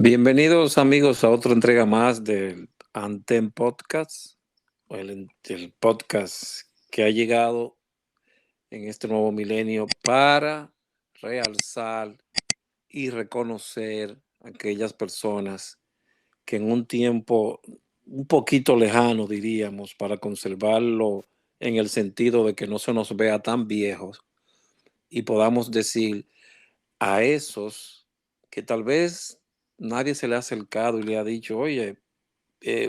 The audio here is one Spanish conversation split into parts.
Bienvenidos amigos a otra entrega más del Antem Podcast, o el podcast que ha llegado en este nuevo milenio para realzar y reconocer a aquellas personas que en un tiempo un poquito lejano, diríamos, para conservarlo en el sentido de que no se nos vea tan viejos y podamos decir a esos que tal vez nadie se le ha acercado y le ha dicho, oye,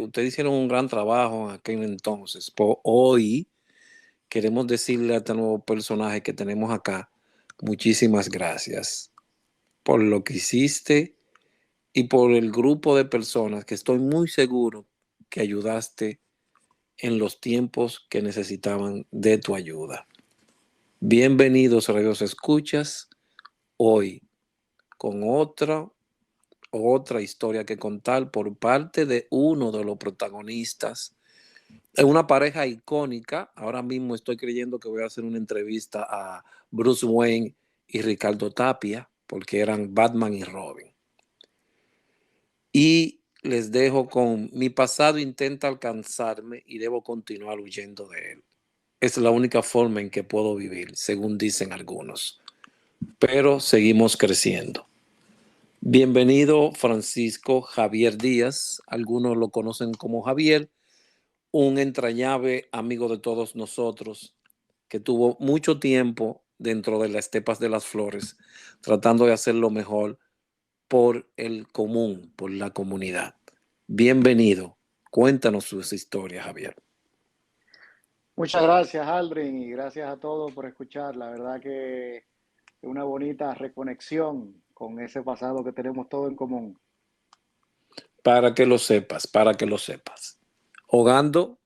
ustedes hicieron un gran trabajo en aquel entonces. Hoy queremos decirle a este nuevo personaje que tenemos acá, muchísimas gracias por lo que hiciste y por el grupo de personas que estoy muy seguro que ayudaste en los tiempos que necesitaban de tu ayuda. Bienvenidos, radios escuchas, hoy con otra historia que contar por parte de uno de los protagonistas. Es una pareja icónica. Ahora mismo estoy creyendo que voy a hacer una entrevista a Bruce Wayne y Ricardo Tapia, porque eran Batman y Robin. Y les dejo con mi pasado intenta alcanzarme y debo continuar huyendo de él. Es la única forma en que puedo vivir, según dicen algunos. Pero seguimos creciendo. Bienvenido Francisco Javier Díaz, algunos lo conocen como Javier, un entrañable amigo de todos nosotros que tuvo mucho tiempo dentro de las estepas de las flores, tratando de hacer lo mejor por el común, por la comunidad. Bienvenido, cuéntanos sus historias, Javier. Muchas gracias, Aldrin, y gracias a todos por escuchar. La verdad que es una bonita reconexión con ese pasado que tenemos todo en común. Para que lo sepas, para que lo sepas. Hogando.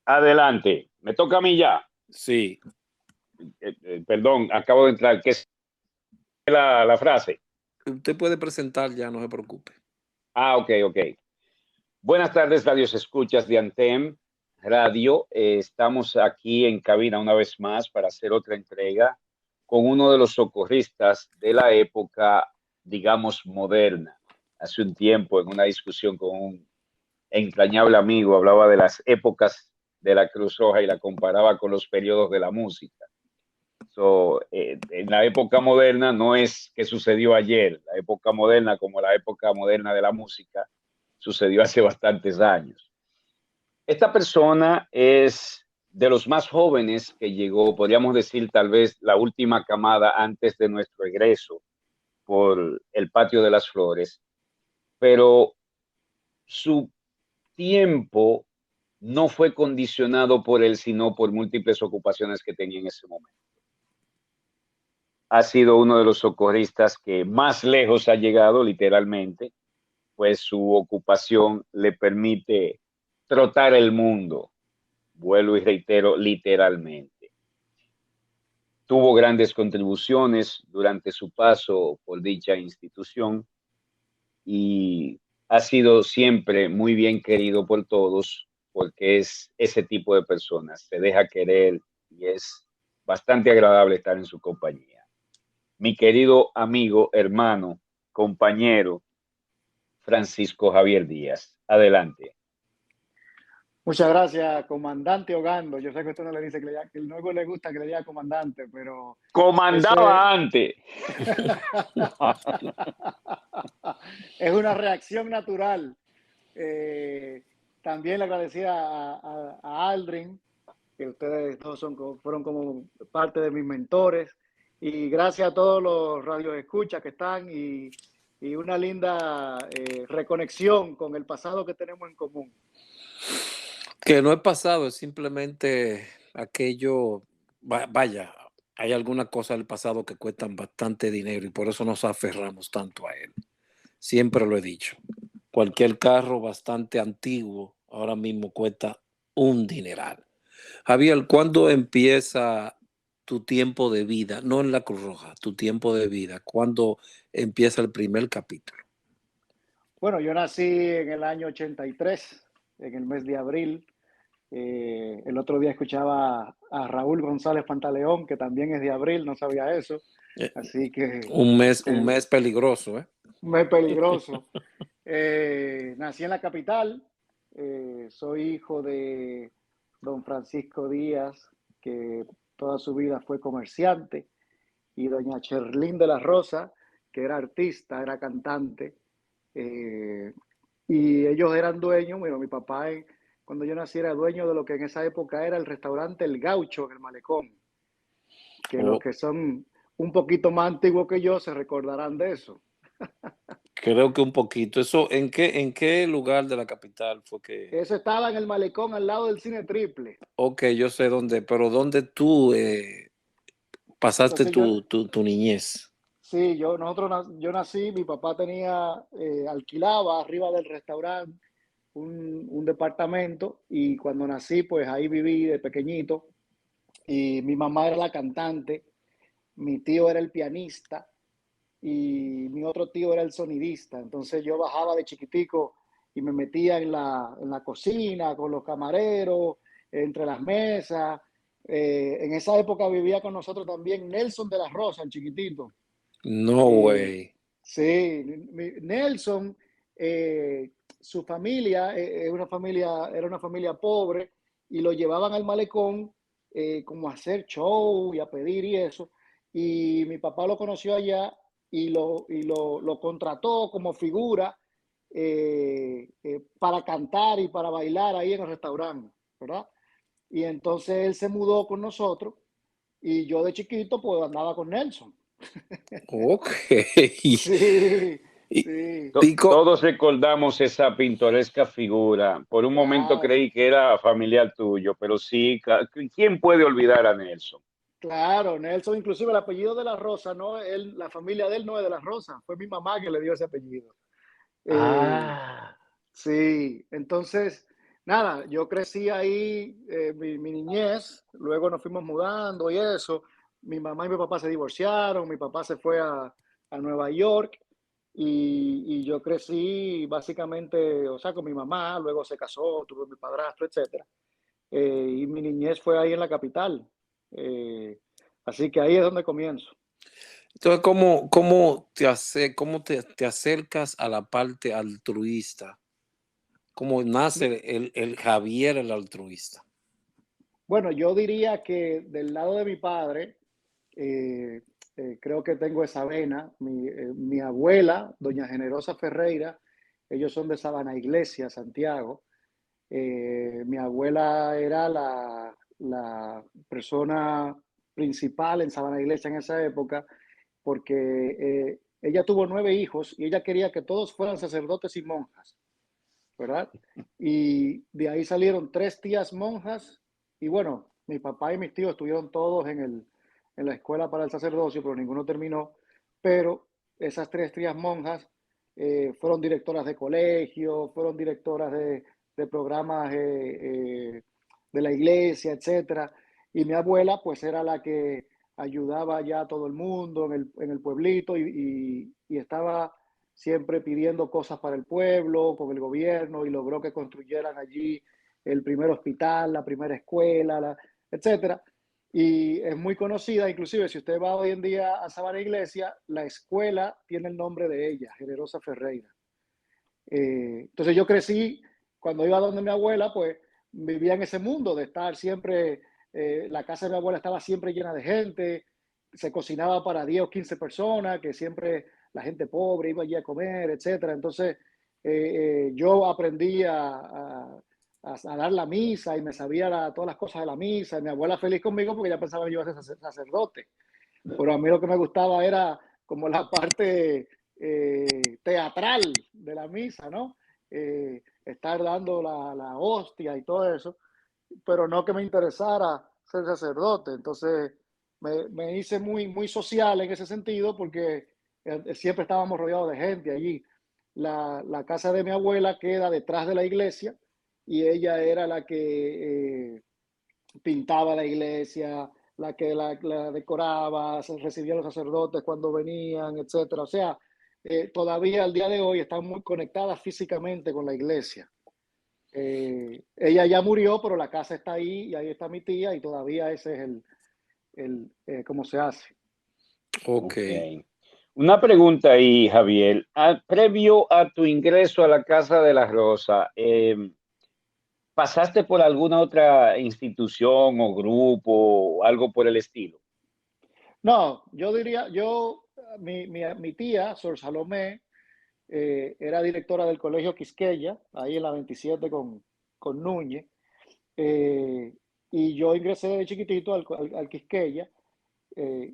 Adelante, me toca a mí ya. Sí. Perdón, acabo de entrar. ¿Qué es la frase? Usted puede presentar ya, no se preocupe. Ok. Buenas tardes, radios escuchas de Antem Radio. Estamos aquí en cabina una vez más para hacer otra entrega con uno de los socorristas de la época, digamos, moderna. Hace un tiempo, en una discusión con un entrañable amigo, hablaba de las épocas de la Cruz Roja y la comparaba con los periodos de la música. En la época moderna no es que sucedió ayer, la época moderna como la época moderna de la música sucedió hace bastantes años. Esta persona es de los más jóvenes que llegó, podríamos decir tal vez la última camada antes de nuestro egreso por el Patio de las Flores, pero su tiempo no fue condicionado por él, sino por múltiples ocupaciones que tenía en ese momento. Ha sido uno de los socorristas que más lejos ha llegado, literalmente, pues su ocupación le permite trotar el mundo, vuelvo y reitero, literalmente. Tuvo grandes contribuciones durante su paso por dicha institución y ha sido siempre muy bien querido por todos porque es ese tipo de personas, se deja querer y es bastante agradable estar en su compañía. Mi querido amigo, hermano, compañero, Francisco Javier Díaz. Adelante. Muchas gracias, comandante Hogando. Yo sé que usted no le dice que no le gusta que le diga comandante, pero... Comandaba antes. Es una reacción natural. También le agradecía a Aldrin, que ustedes todos fueron como parte de mis mentores. Y gracias a todos los radioescuchas que están y una linda reconexión con el pasado que tenemos en común. Que no es pasado, es simplemente aquello, vaya, hay algunas cosas del pasado que cuestan bastante dinero y por eso nos aferramos tanto a él. Siempre lo he dicho, cualquier carro bastante antiguo ahora mismo cuesta un dineral. Javier, ¿cuándo empieza tu tiempo de vida? No en la Cruz Roja, tu tiempo de vida. ¿Cuándo empieza el primer capítulo? Bueno, yo nací en el año 83, en el mes de abril. El otro día escuchaba a Raúl González Pantaleón, que también es de abril, no sabía eso. Así que... Un mes peligroso, ¿eh? muy peligroso. Nací en la capital, soy hijo de don Francisco Díaz, que toda su vida fue comerciante, y doña Cherlín de la Rosa, que era artista, era cantante, y ellos eran dueños, bueno, mi papá cuando yo nací era dueño de lo que en esa época era el restaurante El Gaucho en el Malecón, que los Oh, que son un poquito más antiguos que yo se recordarán de eso. creo que un poquito. ¿Eso en qué lugar de la capital fue que? Eso estaba en el Malecón al lado del Cine Triple. Ok, yo sé dónde, pero ¿dónde tú pasaste Entonces yo, tu niñez? sí, yo nací, mi papá alquilaba arriba del restaurante un departamento y cuando nací, pues ahí viví de pequeñito y mi mamá era la cantante, mi tío era el pianista y mi otro tío era el sonidista. Entonces yo bajaba de chiquitico y me metía en la cocina con los camareros, entre las mesas. En esa época vivía con nosotros también Nelson de la Rosa, el chiquitito. No Eh, way. sí, Nelson, su familia, era una familia pobre y lo llevaban al malecón como a hacer show y a pedir y eso. Y mi papá lo conoció allá lo contrató como figura para cantar y para bailar ahí en el restaurante, ¿verdad? Y entonces él se mudó con nosotros y yo de chiquito pues andaba con Nelson. Ok. Sí, Y, sí, Todos recordamos esa pintoresca figura. Por un momento claro, creí que era familiar tuyo, pero sí, ¿quién puede olvidar a Nelson? claro. Nelson, inclusive el apellido de la Rosa, no, la familia de él no es de la Rosa, fue mi mamá que le dio ese apellido. Eh, Ah, sí, entonces, nada, yo crecí ahí, mi niñez, luego nos fuimos mudando y eso. Mi mamá y mi papá se divorciaron, mi papá se fue a Nueva York y yo crecí básicamente, o sea, con mi mamá, luego se casó, tuve mi padrastro, etcétera. Y mi niñez fue ahí en la capital. Eh, Así que ahí es donde comienzo. entonces, ¿cómo te acercas a la parte altruista? ¿Cómo nace el Javier el altruista? Bueno, yo diría que del lado de mi padre, eh, creo que tengo esa vena. Mi abuela, doña Generosa Ferreira, ellos son de Sabana Iglesia, Santiago. Mi abuela era la persona principal en Sabana Iglesia en esa época, porque ella tuvo 9 hijos y ella quería que todos fueran sacerdotes y monjas, ¿verdad? Y de ahí salieron 3 tías monjas y bueno, mi papá y mis tíos estuvieron todos en la escuela para el sacerdocio, pero ninguno terminó. Pero esas 3 tías monjas fueron directoras de colegio, fueron directoras de programas de la iglesia, etcétera. Y mi abuela, pues, era la que ayudaba ya a todo el mundo en el pueblito y estaba siempre pidiendo cosas para el pueblo, con el gobierno, y logró que construyeran allí el primer hospital, la primera escuela, etcétera. Y es muy conocida, inclusive si usted va hoy en día a Sabana Iglesia, la escuela tiene el nombre de ella, Generosa Ferreira. Entonces yo crecí, cuando iba donde mi abuela, pues vivía en ese mundo de estar siempre, la casa de mi abuela estaba siempre llena de gente, se cocinaba para 10 o 15 personas, que siempre la gente pobre iba allí a comer, etcétera. Entonces yo aprendí a dar la misa y me sabía todas las cosas de la misa. Y mi abuela feliz conmigo porque ella pensaba que yo iba a ser sacerdote. Pero a mí lo que me gustaba era como la parte teatral de la misa, ¿no? Estar dando la hostia y todo eso, pero no que me interesara ser sacerdote. Entonces me hice muy social en ese sentido porque siempre estábamos rodeados de gente allí. La casa de mi abuela queda detrás de la iglesia y ella era la que pintaba la iglesia, la que la decoraba, recibía a los sacerdotes cuando venían, etcétera. O sea, todavía al día de hoy están muy conectadas físicamente con la iglesia. Ella ya murió, pero la casa está ahí y ahí está mi tía y todavía ese es cómo se hace. Ok. ok. Una pregunta ahí, Javier. Previo a tu ingreso a la Casa de la Rosa, ¿pasaste por alguna otra institución o grupo o algo por el estilo? No, yo diría, mi tía, Sor Salomé, era directora del Colegio Quisqueya, ahí en la 27 con Núñez, eh, y yo ingresé de chiquitito al Quisqueya,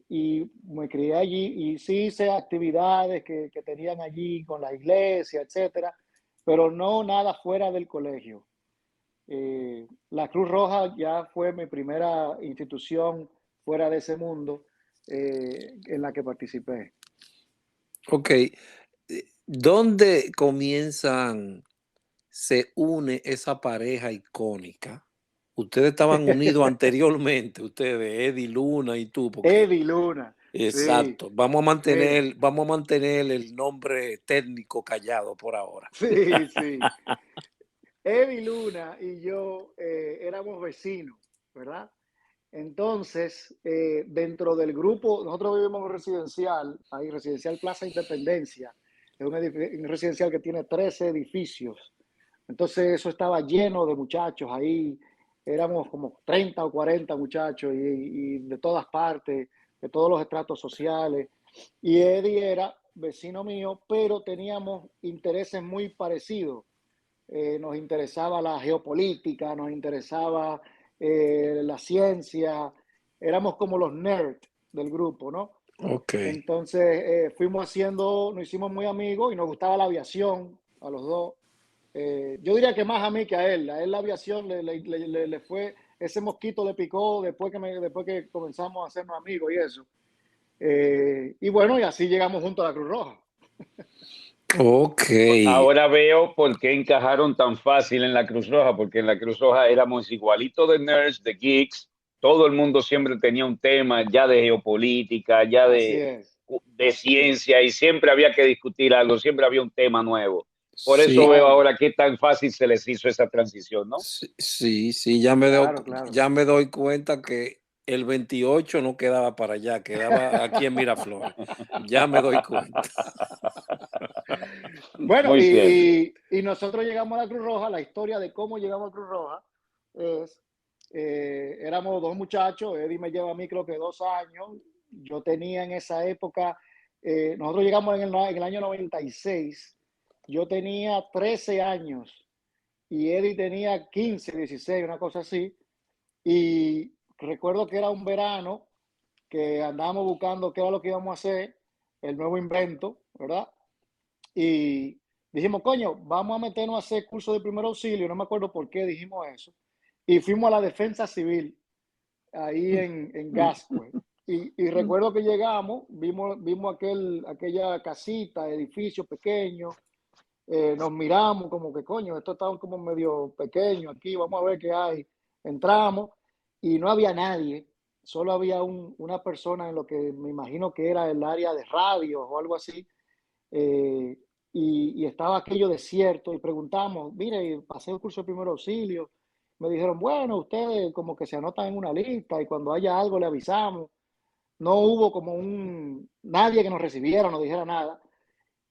y me crié allí y sí hice actividades que tenían allí con la iglesia, etcétera, pero no nada fuera del colegio. La Cruz Roja ya fue mi primera institución fuera de ese mundo en la que participé. Ok, ¿dónde se une esa pareja icónica? Ustedes estaban unidos anteriormente, ustedes, Eddie Luna y tú, porque Eddie Luna, sí, exacto, mira, vamos a mantener el nombre técnico callado por ahora. sí, sí. Eddie Luna y yo éramos vecinos, ¿verdad? Entonces, dentro del grupo, nosotros vivimos en un residencial, ahí, Residencial Plaza Independencia, es un residencial que tiene 13 edificios. Entonces, eso estaba lleno de muchachos ahí, éramos como 30 o 40 muchachos y de todas partes, de todos los estratos sociales. Y Eddie era vecino mío, pero teníamos intereses muy parecidos. Nos interesaba la geopolítica, nos interesaba la ciencia, éramos como los nerds del grupo, ¿no? Ok, Entonces nos hicimos muy amigos y nos gustaba la aviación a los dos. Yo diría que más a mí que a él la aviación le fue, ese mosquito le picó después que comenzamos a hacernos amigos y eso. Y bueno, y así llegamos juntos a la Cruz Roja. ok. Ahora veo por qué encajaron tan fácil en la Cruz Roja, porque en la Cruz Roja éramos igualitos de nerds, de geeks, todo el mundo siempre tenía un tema ya de geopolítica, ya Así es. de ciencia, y siempre había que discutir algo, siempre había un tema nuevo. Por eso Sí, veo Claro, ahora qué tan fácil se les hizo esa transición, ¿no? sí, sí, sí, claro, claro. ya me doy cuenta que el 28 no quedaba para allá, quedaba aquí en Miraflores. Ya me doy cuenta. Bueno, Muy cierto. y nosotros llegamos a la Cruz Roja, la historia de cómo llegamos a Cruz Roja es, éramos dos muchachos, Eddie me lleva a mí creo que 2 años, yo tenía en esa época, nosotros llegamos en el año 96, yo tenía 13 años y Eddie tenía 15, 16, una cosa así, y recuerdo que era un verano que andábamos buscando qué era lo que íbamos a hacer, el nuevo invento, ¿verdad? Y dijimos, coño, vamos a meternos a hacer curso de primer auxilio, no me acuerdo por qué dijimos eso. Y fuimos a la defensa civil, ahí en Gascue. Y recuerdo que llegamos, vimos aquella casita, edificio pequeño, nos miramos como que, coño, esto está como medio pequeño aquí, vamos a ver qué hay. Entramos y no había nadie, solo había una persona en lo que me imagino que era el área de radio o algo así, eh, y estaba aquello desierto y preguntamos, mire, pasé el curso de primer auxilio. Me dijeron, bueno, ustedes como que se anotan en una lista y cuando haya algo le avisamos. No hubo como nadie que nos recibiera, nos dijera nada.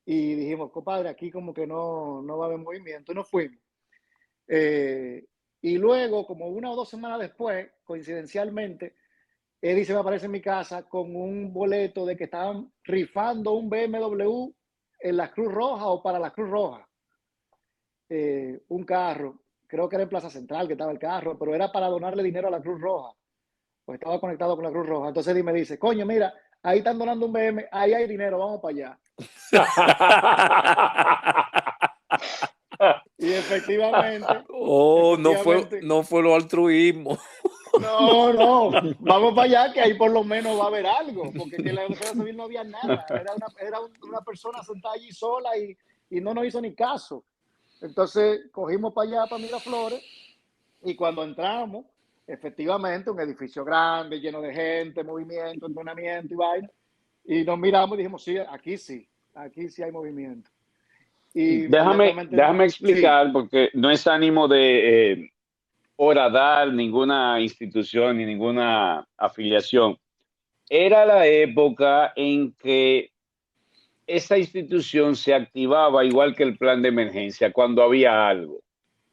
Y dijimos, compadre, aquí como que no va a haber movimiento y nos fuimos. Eh, y luego, como 1 o 2 semanas después, coincidencialmente, Eddie se me aparece en mi casa con un boleto de que estaban rifando un BMW en la Cruz Roja o para la Cruz Roja. Un carro, creo que era en Plaza Central que estaba el carro, pero era para donarle dinero a la Cruz Roja, pues estaba conectado con la Cruz Roja. Entonces Eddie me dice, coño, mira, ahí están donando un BM, ahí hay dinero, vamos para allá. Y Oh, efectivamente, no fue lo altruismo. no, vamos para allá, que ahí por lo menos va a haber algo, porque en la Defensa Civil no había nada, era una persona sentada allí sola y no nos hizo ni caso. Entonces cogimos para allá, para Miraflores, y cuando entramos, efectivamente, un edificio grande, lleno de gente, movimiento, entrenamiento y vaina, y nos miramos y dijimos, sí, aquí sí hay movimiento. Y inmediatamente, Déjame sí, explicar, porque no es ánimo de horadar ninguna institución ni ninguna afiliación. Era la época en que esa institución se activaba igual que el plan de emergencia cuando había algo.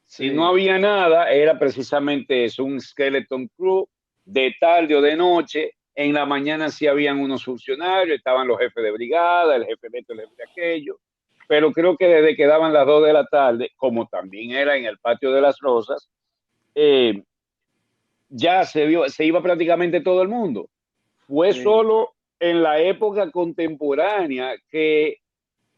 Si no había nada, era precisamente eso, un skeleton crew de tarde o de noche. En la mañana sí habían unos funcionarios, estaban los jefes de brigada, el jefe de esto, el jefe de aquello. Pero creo que desde que daban las 2 de la tarde, como también era en el patio de las Rosas, ya se iba prácticamente todo el mundo. Fue solo en la época contemporánea que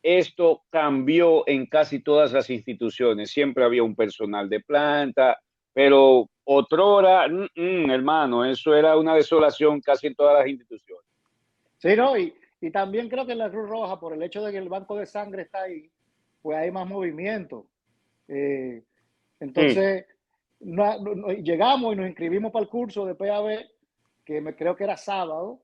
esto cambió en casi todas las instituciones. Siempre había un personal de planta, pero otrora, hermano, eso era una desolación casi en todas las instituciones. Sí, ¿no? Y también creo que en la Cruz Roja, por el hecho de que el banco de sangre está ahí, pues hay más movimiento. Entonces, llegamos y nos inscribimos para el curso de PAB, que creo que era sábado,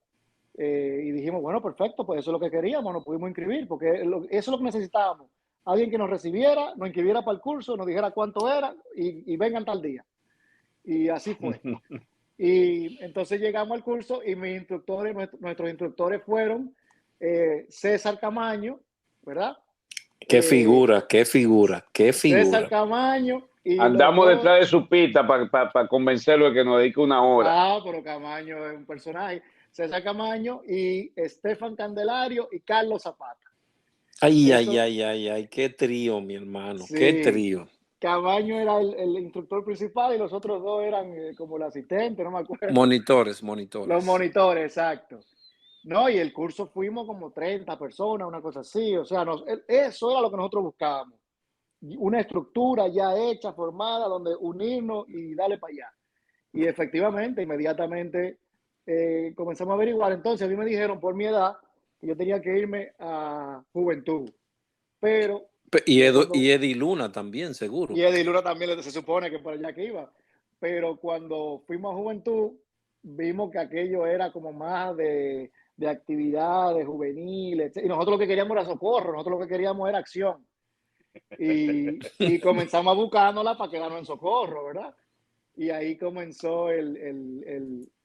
y dijimos, bueno, perfecto, pues eso es lo que queríamos, nos pudimos inscribir, porque eso es lo que necesitábamos. Alguien que nos recibiera, nos inscribiera para el curso, nos dijera cuánto era y vengan tal día. Y así fue. Y entonces llegamos al curso y nuestros instructores fueron César Camaño, ¿verdad? Qué figura, qué figura, qué figura. César Camaño y andamos detrás de su pista para convencerlo de que nos dedique una hora. Ah, pero Camaño es un personaje. César Camaño y Estefan Candelario y Carlos Zapata. Ay, qué trío, mi hermano, Sí, qué trío. Camaño era el instructor principal y los otros dos eran como el asistente, no me acuerdo. Monitores. Los monitores, exacto. No, y el curso fuimos como 30 personas, una cosa así. O sea, eso era lo que nosotros buscábamos. Una estructura ya hecha, formada, donde unirnos y darle para allá. Y efectivamente, inmediatamente comenzamos a averiguar. Entonces, a mí me dijeron por mi edad que yo tenía que irme a Juventud. Pero. Y Eddie Luna también, seguro. Y Eddie Luna también se supone que por allá que iba. Pero cuando fuimos a Juventud, vimos que aquello era como más de actividades juveniles. Y nosotros lo que queríamos era socorro, nosotros lo que queríamos era acción. Y comenzamos a buscándola para quedarnos en socorro, ¿verdad? Y ahí comenzó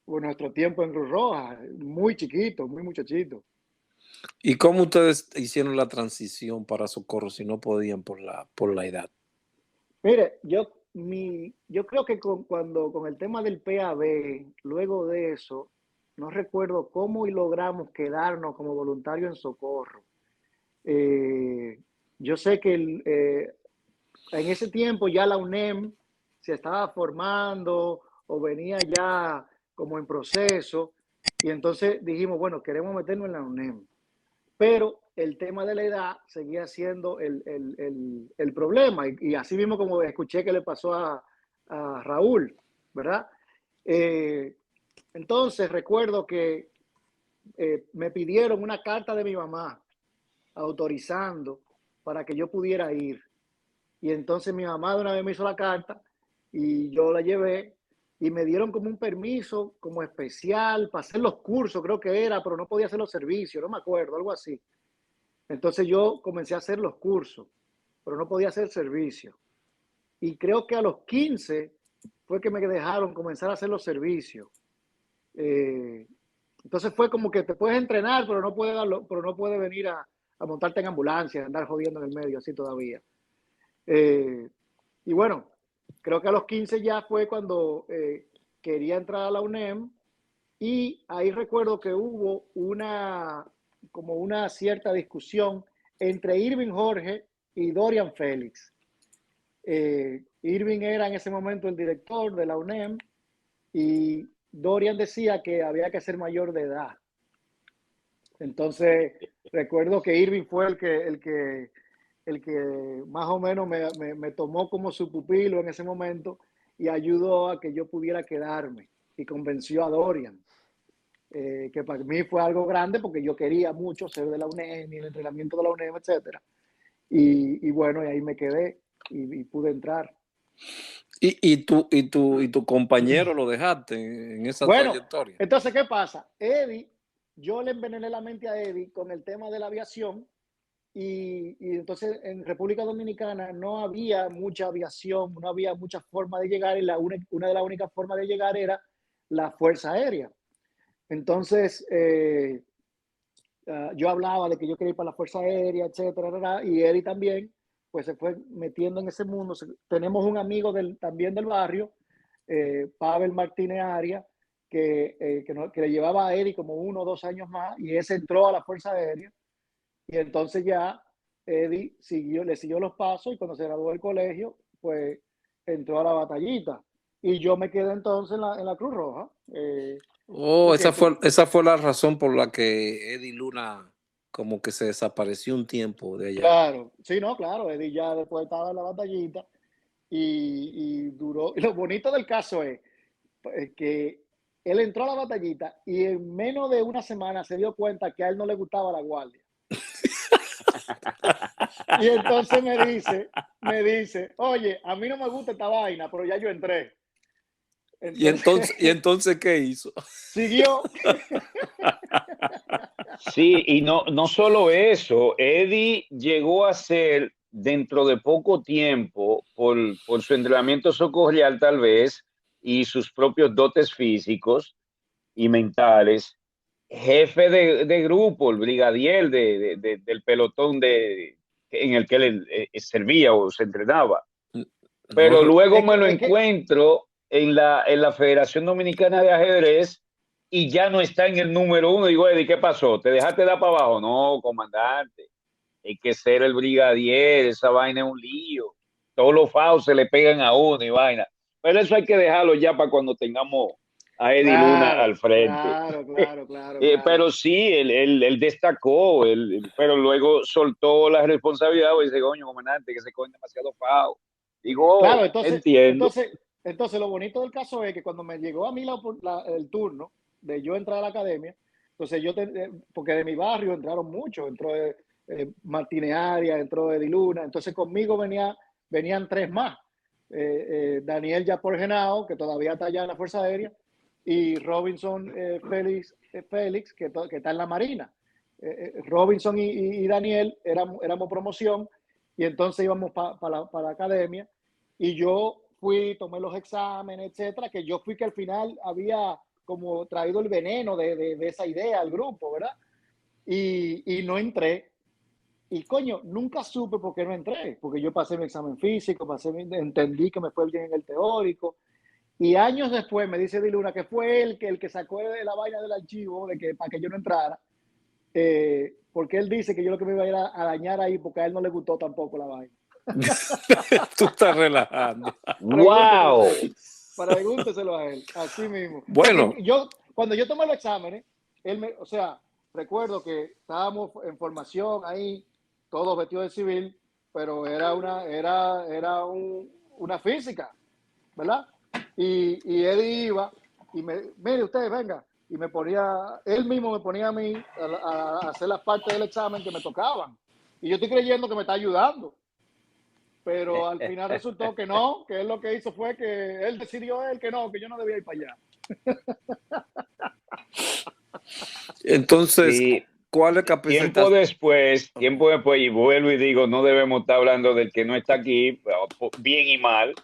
nuestro tiempo en Cruz Roja, muy chiquito, muy muchachito. ¿Y cómo ustedes hicieron la transición para socorro si no podían por la edad? Mire, yo creo que con el tema del PAB, luego de eso, no recuerdo cómo y logramos quedarnos como voluntarios en socorro. Yo sé que en ese tiempo ya la UNEM se estaba formando o venía ya como en proceso y entonces dijimos, bueno, queremos meternos en la UNEM. Pero el tema de la edad seguía siendo el problema. Y así mismo como escuché que le pasó a Raúl, ¿verdad? Entonces recuerdo que me pidieron una carta de mi mamá autorizando para que yo pudiera ir. Y entonces mi mamá de una vez me hizo la carta y yo la llevé y me dieron como un permiso como especial para hacer los cursos, creo que era, pero no podía hacer los servicios, no me acuerdo, algo así. Entonces yo comencé a hacer los cursos, pero no podía hacer servicio. Y creo que a los 15 fue que me dejaron comenzar a hacer los servicios. Entonces fue como que te puedes entrenar, pero no puedes venir a montarte en ambulancia, a andar jodiendo en el medio así todavía. Y bueno, creo que a los 15 ya fue cuando quería entrar a la UNEM y ahí recuerdo que hubo como una cierta discusión entre Irving Jorge y Dorian Félix. Irving era en ese momento el director de la UNEM y Dorian decía que había que ser mayor de edad. Entonces, recuerdo que Irving fue el que más o menos me tomó como su pupilo en ese momento y ayudó a que yo pudiera quedarme y convenció a Dorian. Que para mí fue algo grande porque yo quería mucho ser de la UNEM y el entrenamiento de la UNEM, etc. Y bueno, y ahí me quedé y pude entrar. ¿Y tu compañero lo dejaste en esa trayectoria? Entonces, ¿qué pasa? Yo le envenené la mente a Eddie con el tema de la aviación y entonces en República Dominicana no había mucha aviación, no había mucha forma de llegar y una de las únicas formas de llegar era la Fuerza Aérea. Entonces, yo hablaba de que yo quería ir para la Fuerza Aérea, etcétera, y Eddie también, pues se fue metiendo en ese mundo. Tenemos un amigo también del barrio, Pavel Martínez Arias, que le llevaba a Eddie como 1 o 2 años más, y ese entró a la Fuerza Aérea, y entonces ya Eddie le siguió los pasos, y cuando se graduó del colegio, pues entró a la batallita. Y yo me quedé entonces en la Cruz Roja. Porque esa fue la razón por la que Eddie Luna como que se desapareció un tiempo de allá. claro, sí, no, claro, Eddie ya después estaba en la batallita y duró. Y lo bonito del caso es que él entró a la batallita y en menos de una semana se dio cuenta que a él no le gustaba la guardia. Y entonces me dice, oye, a mí no me gusta esta vaina, pero ya yo entré. ¿Y entonces qué hizo? Siguió. Sí, y no solo eso, Eddie llegó a ser dentro de poco tiempo, por su entrenamiento socorrial tal vez, y sus propios dotes físicos y mentales, jefe de grupo, el brigadier del pelotón en el que él servía o se entrenaba. Pero No, luego me lo Es que, encuentro en la Federación Dominicana de Ajedrez y ya no está en el número 1. Digo, Eddie, ¿qué pasó? ¿Te dejaste dar para abajo? No, comandante. Hay que ser el brigadier, esa vaina es un lío. Todos los faos se le pegan a uno y vaina. Pero eso hay que dejarlo ya para cuando tengamos a Eddie Luna al claro, frente. claro, claro, claro, claro. Pero sí, él destacó, pero luego soltó la responsabilidad y dice, coño, comandante, que se cogen demasiado fao. Digo, Claro, oh, entiendo. entonces lo bonito del caso es que cuando me llegó a mí el turno de yo entrar a la academia, entonces porque de mi barrio entraron muchos, entró Martínez Arias, entró Eddie Luna, entonces conmigo venían 3 más. Daniel Yapor Genao, que todavía está allá en la Fuerza Aérea, y Robinson Félix, que está en la Marina. Robinson y Daniel éramos promoción, y entonces íbamos para la academia, y yo tomé los exámenes, etcétera, que yo fui que al final había como traído el veneno de esa idea al grupo, ¿verdad? Y no entré. Y coño, nunca supe por qué no entré, porque yo pasé mi examen físico, entendí que me fue bien en el teórico, y años después me dice Diluna que fue el que sacó de la vaina del archivo de que para que yo no entrara, porque él dice que yo lo que me iba a ir a dañar ahí porque a él no le gustó tampoco la vaina. Tú estás relajando. ¡Wow! Pregúnteselo a él, así mismo. Bueno, Porque cuando yo tomé los exámenes, o sea, recuerdo que estábamos en formación ahí, todos vestidos de civil, pero era una física, ¿verdad? Y él iba y mire usted, venga, y él mismo me ponía a mí a hacer las partes del examen que me tocaban. Y yo estoy creyendo que me está ayudando. Pero al final resultó que no, que él lo que hizo fue que él decidió que yo no debía ir para allá. entonces, Sí, ¿cuál es la tiempo después, y vuelvo y digo, no debemos estar hablando del que no está aquí, bien y mal.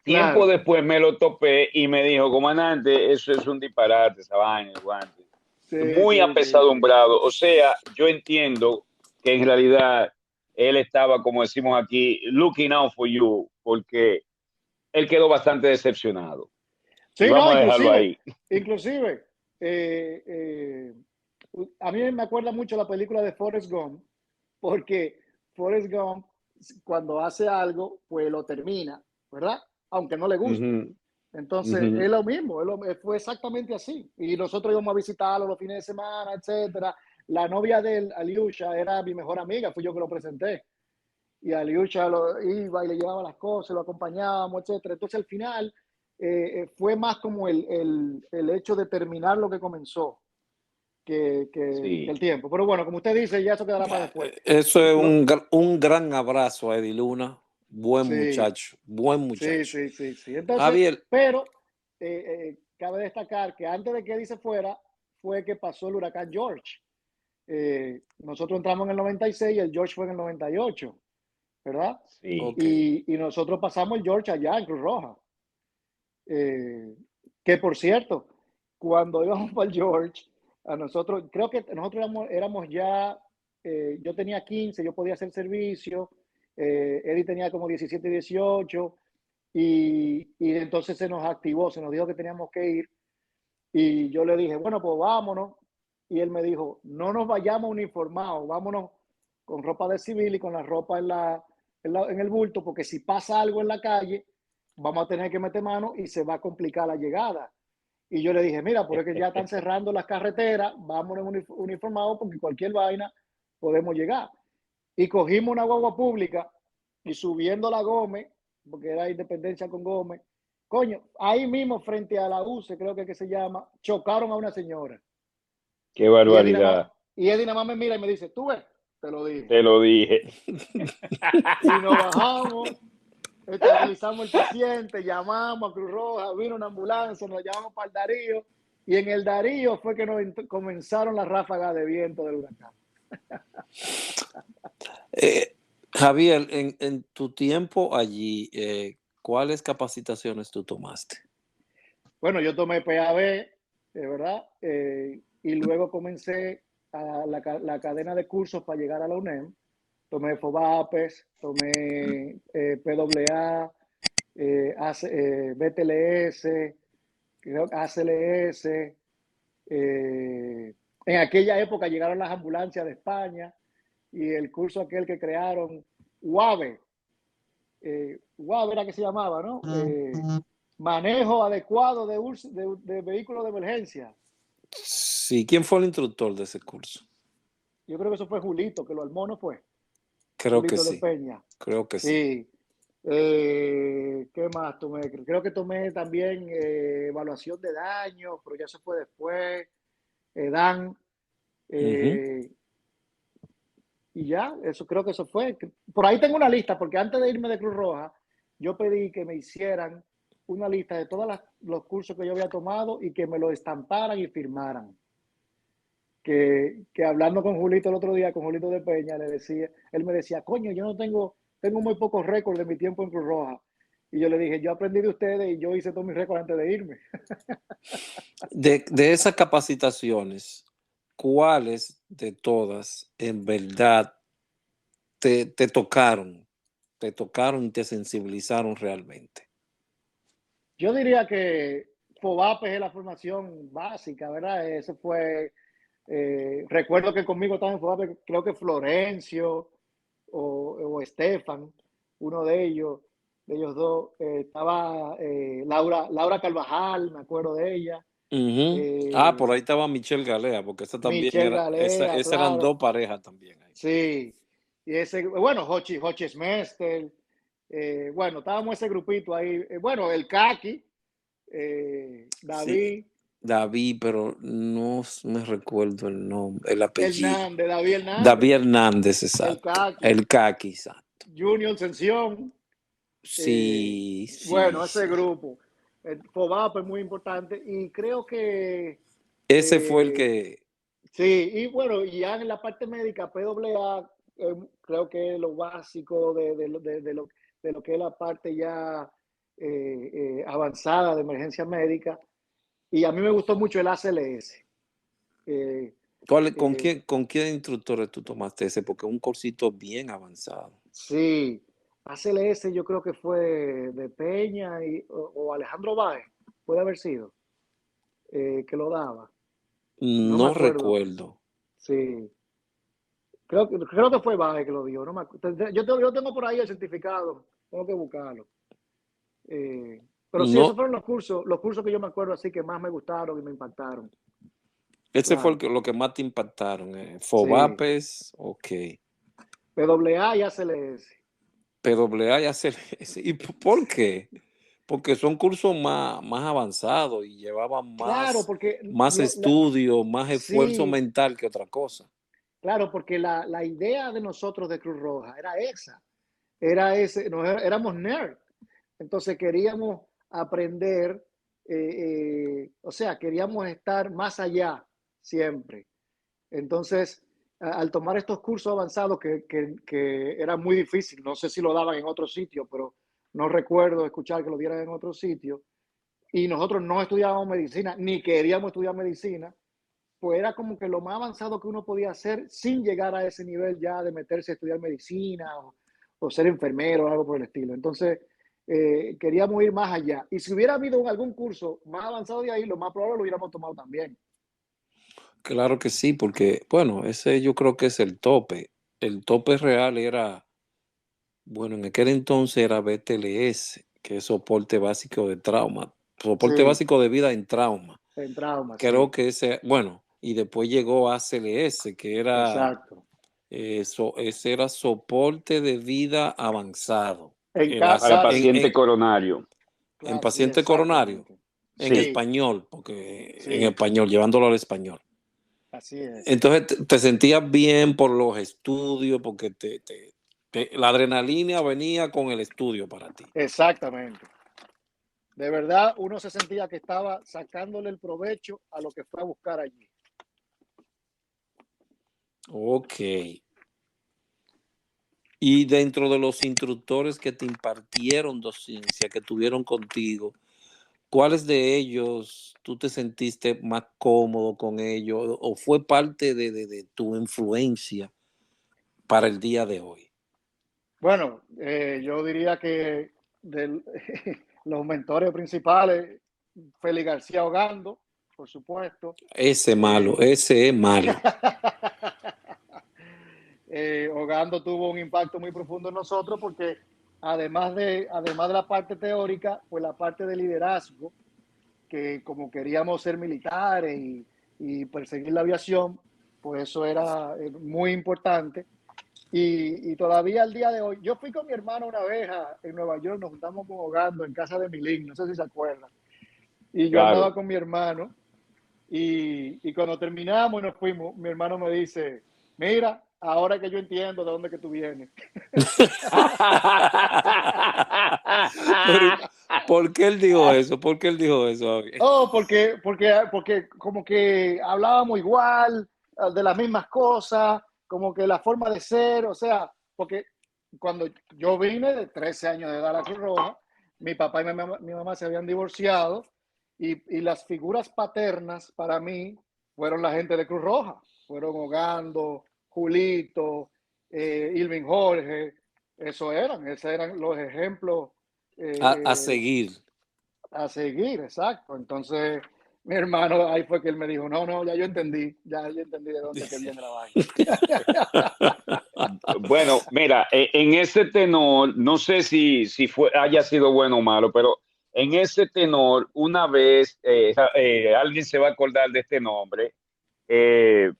Tiempo Claro. después me lo topé y me dijo, comandante, eso es un disparate, esa vaina, el guante. Sí, Muy sí, sí, sí. apesadumbrado. O sea, yo entiendo que en realidad él estaba, como decimos aquí, looking out for you, porque él quedó bastante decepcionado. Y Sí, no, vamos a dejarlo ahí. inclusive, a mí me acuerda mucho la película de Forrest Gump, porque Forrest Gump, cuando hace algo, pues lo termina, ¿verdad? Aunque no le Uh guste. -huh, uh Entonces, -huh. es lo mismo, fue exactamente así. Y nosotros íbamos a visitarlo los fines de semana, etcétera. La novia de él, Aliusha, era mi mejor amiga, fui yo que lo presenté. Y Aliusha iba y le llevaba las cosas, lo acompañábamos, etcétera. Entonces, al final, fue más como el hecho de terminar lo que comenzó que Sí. el tiempo. Pero bueno, como usted dice, ya eso quedará para después. Eso es Lo, un gran abrazo a Eddie Luna. Buen sí, muchacho, buen sí, muchacho. sí, sí, sí. Entonces, Javier, pero cabe destacar que antes de que Eddie se fuera, fue que pasó el huracán George. Nosotros entramos en el 96 y el George fue en el 98, ¿verdad? Sí. ok. Y nosotros pasamos el George allá en Cruz Roja. Que por cierto, cuando íbamos para el George, A nosotros, creo que nosotros éramos ya, yo tenía 15, yo podía hacer servicio, Eddie tenía como 17, 18, y entonces se nos activó, se nos dijo que teníamos que ir, y yo le dije, bueno, pues vámonos, y él me dijo, no nos vayamos uniformados, vámonos con ropa de civil y con la ropa en el bulto, porque si pasa algo en la calle, vamos a tener que meter mano y se va a complicar la llegada. Y yo le dije, mira, porque ya están cerrando las carreteras, vámonos uniformados porque cualquier vaina podemos llegar. Y cogimos una guagua pública y subiendo la Gómez, porque era Independencia con Gómez, coño, ahí mismo frente a la UCE, creo que se llama, chocaron a una señora. Qué barbaridad. Y Eddie nada más me mira y me dice, tú ves, te lo dije. Te lo dije. Y nos bajamos, estabilizamos el paciente, llamamos a Cruz Roja, vino una ambulancia, nos llevamos para el Darío, y en el Darío fue que nos comenzaron las ráfagas de viento del huracán. Javier, en tu tiempo allí, ¿cuáles capacitaciones tú tomaste? Bueno, yo tomé PAB, ¿verdad? Y luego comencé la cadena de cursos para llegar a la UNEM. Tomé FOBAPES, tomé PAA, BTLS, creo que ACLS. En aquella época llegaron las ambulancias de España y el curso aquel que crearon, UAVE. UAVE era que se llamaba, ¿no? Manejo adecuado de vehículos de emergencia. Sí, ¿quién fue el instructor de ese curso? Yo creo que eso fue Julito, que lo armó, ¿no fue? Creo Julito que de sí. Peña. Creo que sí. Sí. ¿Qué más tomé? Creo que tomé también evaluación de daño, pero ya se fue después. Dan. Y ya, eso creo que eso fue. Por ahí tengo una lista, porque antes de irme de Cruz Roja, yo pedí que me hicieran una lista de todos los cursos que yo había tomado y que me lo estamparan y firmaran. Que hablando con Julito el otro día, con Julito de Peña, él me decía, coño, yo no tengo muy pocos récords de mi tiempo en Cruz Roja. Y yo le dije, yo aprendí de ustedes y yo hice todos mis récords antes de irme. De esas capacitaciones, ¿cuáles de todas en verdad te tocaron? ¿Te tocaron y te sensibilizaron realmente? Yo diría que FOBAPES es la formación básica, ¿verdad? Eso fue, recuerdo que conmigo estaba en FOBAPES, creo que Florencio o Estefan, uno de ellos dos, estaba Laura Carvajal, me acuerdo de ella. Por ahí estaba Michelle Galea, porque esa también Michelle era, Galea, esas eran claro. dos parejas también ahí. Sí, y bueno, Hochi Smester, bueno, estábamos ese grupito ahí, bueno, el Kaki, David. Sí, David, pero no me recuerdo el nombre, el apellido. David Hernández. David Hernández, exacto. El Kaki, exacto. Junior Sención. Sí, bueno, ese grupo. FOBAP es muy importante y creo que... Ese fue el que... Sí, y bueno, ya en la parte médica, PAA, creo que es lo básico de lo que es la parte ya avanzada de emergencia médica. Y a mí me gustó mucho el ACLS. ¿Con qué instructores tú tomaste ese? Porque es un cursito bien avanzado. Sí, ACLS yo creo que fue de Peña o Alejandro Báez, puede haber sido, que lo daba. No recuerdo. Sí. Creo que fue Báez que lo dio. No me yo tengo por ahí el certificado, tengo que buscarlo. Pero sí, esos fueron los cursos que yo me acuerdo así que más me gustaron y me impactaron. Ese fue lo que más te impactaron. FOBAPES, ok. PAA y ACLS. PAA y ACLS. ¿Y por qué? Porque son cursos más avanzados y llevaban más estudio, más esfuerzo mental que otra cosa. Claro, porque la idea de nosotros de Cruz Roja era esa. Éramos nerds. Entonces queríamos aprender, o sea, queríamos estar más allá siempre. Entonces, al tomar estos cursos avanzados que era muy difícil, no sé si lo daban en otro sitio, pero no recuerdo escuchar que lo dieran en otro sitio, y nosotros no estudiábamos medicina, ni queríamos estudiar medicina, pues era como que lo más avanzado que uno podía hacer sin llegar a ese nivel ya de meterse a estudiar medicina o ser enfermero o algo por el estilo. Entonces, queríamos ir más allá. Y si hubiera habido algún curso más avanzado de ahí, lo más probable lo hubiéramos tomado también. Claro que sí, porque, bueno, ese yo creo que es el tope. El tope real era, bueno, en aquel entonces era BTLS, que es soporte básico de trauma, soporte Sí, básico de vida en trauma. en trauma, Creo sí, que ese, bueno, y después llegó ACLS, que era, exacto. ese era soporte de vida avanzado. En El AC Para casi, paciente coronario. en claro, sí, paciente coronario, exactamente. en Sí. Sí, español, porque en sí, español, llevándolo al español. así es. Entonces te sentías bien por los estudios, porque la adrenalina venía con el estudio para ti. Exactamente. De verdad, uno se sentía que estaba sacándole el provecho a lo que fue a buscar allí. Ok. Y dentro de los instructores que te impartieron docencia, que tuvieron contigo, ¿cuáles de ellos tú te sentiste más cómodo con ellos o fue parte de tu influencia para el día de hoy? Bueno, yo diría que de los mentores principales, Félix García Ogando, por supuesto. Ese malo, Eh, ese es malo. Ogando tuvo un impacto muy profundo en nosotros porque además de la parte teórica, pues la parte de liderazgo, que como queríamos ser militares y perseguir la aviación, pues eso era muy importante. Y todavía al día de hoy, yo fui con mi hermano una vez en Nueva York, nos juntamos con Ogando en casa de Milín, no sé si se acuerdan. Y yo andaba Claro. con mi hermano y cuando terminamos y nos fuimos, mi hermano me dice, mira, ahora que yo entiendo de dónde que tú vienes. Pero, ¿por qué él dijo eso? ¿Por qué él dijo eso? Oh, porque como que hablábamos igual, de las mismas cosas, como que la forma de ser, o sea, porque cuando yo vine de 13 años de edad a la Cruz Roja, mi papá y mi mamá se habían divorciado y las figuras paternas para mí fueron la gente de Cruz Roja, fueron Ogando, Julito, Irving Jorge, esos eran los ejemplos A eh, seguir. a seguir, exacto. Entonces, mi hermano ahí fue que él me dijo, no, no, ya yo entendí de dónde que viene la vaina. Bueno, mira, en ese tenor, no sé si haya sido bueno o malo, pero en ese tenor, una vez, alguien se va a acordar de este nombre, eh,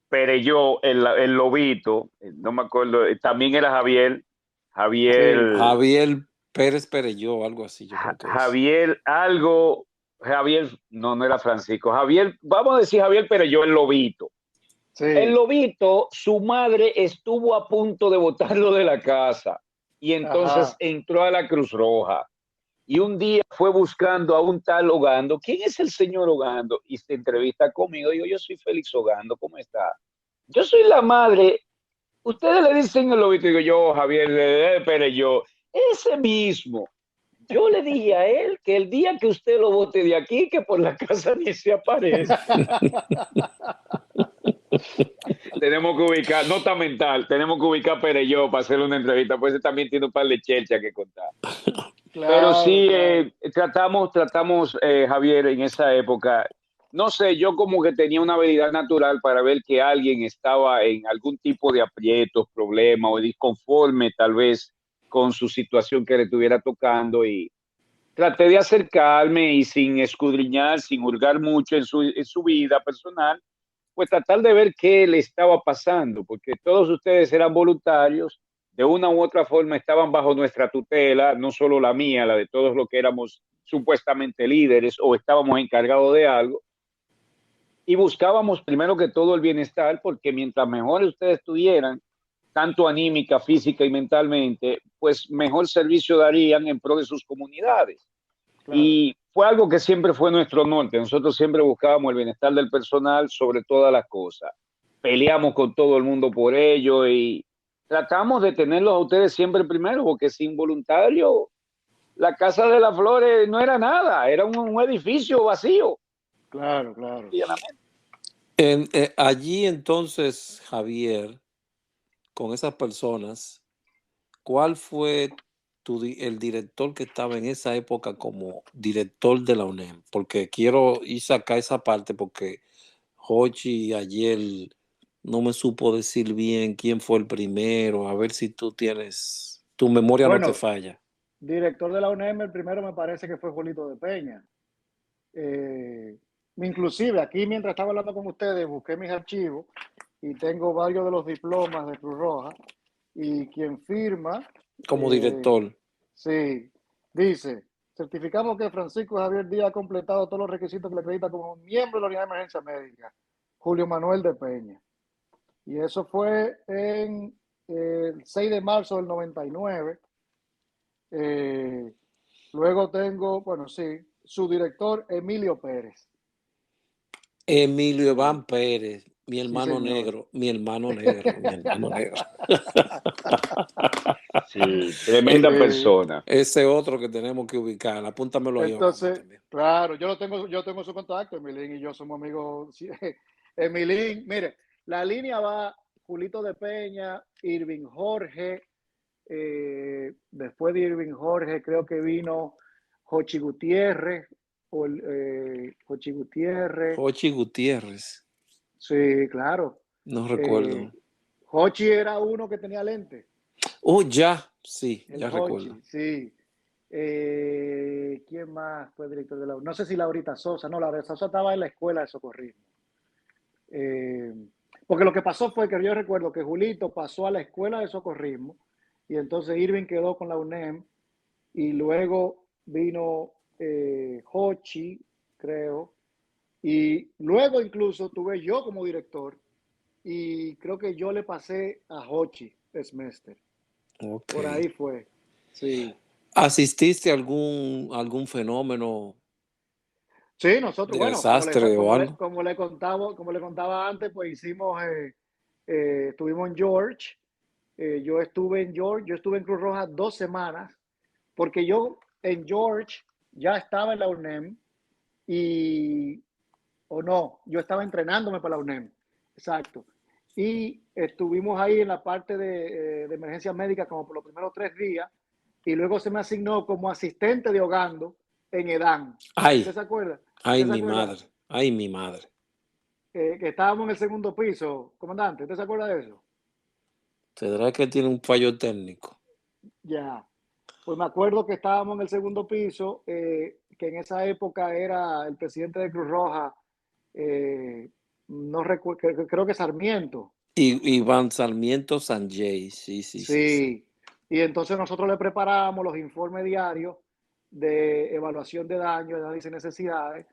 Pereyó, el lobito, no me acuerdo, también era Sí, Javier, Javier Pérez Pereyó, algo así, yo creo que es. Javier algo, Javier, no era Francisco, Javier, vamos a decir Javier Pereyó, el lobito. El sí, lobito, su madre estuvo a punto de botarlo de la casa y entonces ajá. entró a la Cruz Roja y un día fue buscando a un tal Ogando. ¿Quién es el señor Ogando? Y se entrevista conmigo. Digo, yo soy Félix Ogando, ¿cómo está? Yo soy la madre. Ustedes le dicen el lobito, digo yo, Javier Pérez, yo, ese mismo. Yo le dije a él que el día que usted lo bote de aquí, que por la casa ni se aparece. Tenemos que ubicar, nota mental, tenemos que ubicar a Pereyó para hacerle una entrevista, pues él también tiene un par de chelcha que contar. Pero Claro, sí, claro. tratamos Javier, en esa época, no sé, yo como que tenía una habilidad natural para ver que alguien estaba en algún tipo de aprietos, problema o disconforme tal vez con su situación que le estuviera tocando y traté de acercarme y sin escudriñar, sin hurgar mucho en su vida personal, pues tratar de ver qué le estaba pasando, porque todos ustedes eran voluntarios, de una u otra forma estaban bajo nuestra tutela, no solo la mía, la de todos los que éramos supuestamente líderes o estábamos encargados de algo, y buscábamos primero que todo el bienestar, porque mientras mejor ustedes estuvieran, tanto anímica, física y mentalmente, pues mejor servicio darían en pro de sus comunidades. Claro. Y fue algo que siempre fue nuestro norte. Nosotros siempre buscábamos el bienestar del personal sobre todas las cosas. Peleamos con todo el mundo por ello y tratamos de tenerlos a ustedes siempre primero, porque sin voluntario, la Casa de las Flores no era nada, era un edificio vacío. Claro, claro. Llanamente. Allí entonces, Javier, con esas personas, ¿cuál fue el director que estaba en esa época como director de la UNEM? Porque quiero ir sacar esa parte porque Hochi ayer no me supo decir bien quién fue el primero, a ver si tú tienes, tu memoria no te Bueno, falla. director de la UNEM, el primero me parece que fue Julito de Peña. Eh, Inclusive aquí mientras estaba hablando con ustedes busqué mis archivos y tengo varios de los diplomas de Cruz Roja y quien firma, Como eh, director. sí, dice, certificamos que Francisco Javier Díaz ha completado todos los requisitos que le acredita como miembro de la unidad de emergencia médica, Julio Manuel de Peña. Y eso fue en el 6 de marzo del 99. Luego tengo, bueno, sí, su director Emilio Pérez. Emilio Sí, Iván Pérez, sí, señor. mi hermano negro, mi hermano negro. Sí, tremenda Eh, persona. Ese otro que tenemos que ubicar, apúntamelo ahí abajo entonces, también. claro, yo tengo su contacto, Emilín y yo somos amigos. Sí, Emilín, mire, la línea va Julito de Peña, Irving Jorge, después de Irving Jorge creo que vino Jochi Gutiérrez, Jochi Gutiérrez, Jochi Gutiérrez, sí, claro. no Eh, recuerdo. Jochi era uno que tenía lente, Oh, ya, sí, el ya recuerdo. Hochi, sí. ¿Quién más fue director de la? No sé si Laurita Sosa, no, Laurita Sosa estaba en la escuela de socorrismo. Eh, Porque lo que pasó fue que yo recuerdo que Julito pasó a la escuela de socorrismo y entonces Irving quedó con la UNEM y luego vino Hochi, creo, y luego incluso tuve yo como director y creo que yo le pasé a Hochi Smester. Ok. Por ahí fue, sí. ¿Asististe a algún fenómeno Sí, nosotros, de bueno, desastre o algo? como le contaba antes, pues hicimos, estuvimos en George, yo estuve en Cruz Roja 2 semanas, porque yo en George ya estaba en la UNEM y, o no, yo estaba entrenándome para la UNEM, exacto. Y estuvimos ahí en la parte de emergencia médica como por los primeros 3 días y luego se me asignó como asistente de Hogando en EDAN. ¿Usted Ay, se acuerda? ay, ¿Usted se mi acuerda? madre, ay, mi madre. Que estábamos en el segundo piso, comandante, ¿usted se acuerda de eso? ¿Tendrá que tiene un fallo técnico? Ya, pues me acuerdo que estábamos en el segundo piso, que en esa época era el presidente de Cruz Roja, no recuerdo, creo que Sarmiento. Y Iván Sarmiento Sanjay, sí, sí, sí, sí. Sí, y entonces nosotros le preparábamos los informes diarios de evaluación de daño, de análisis de necesidades,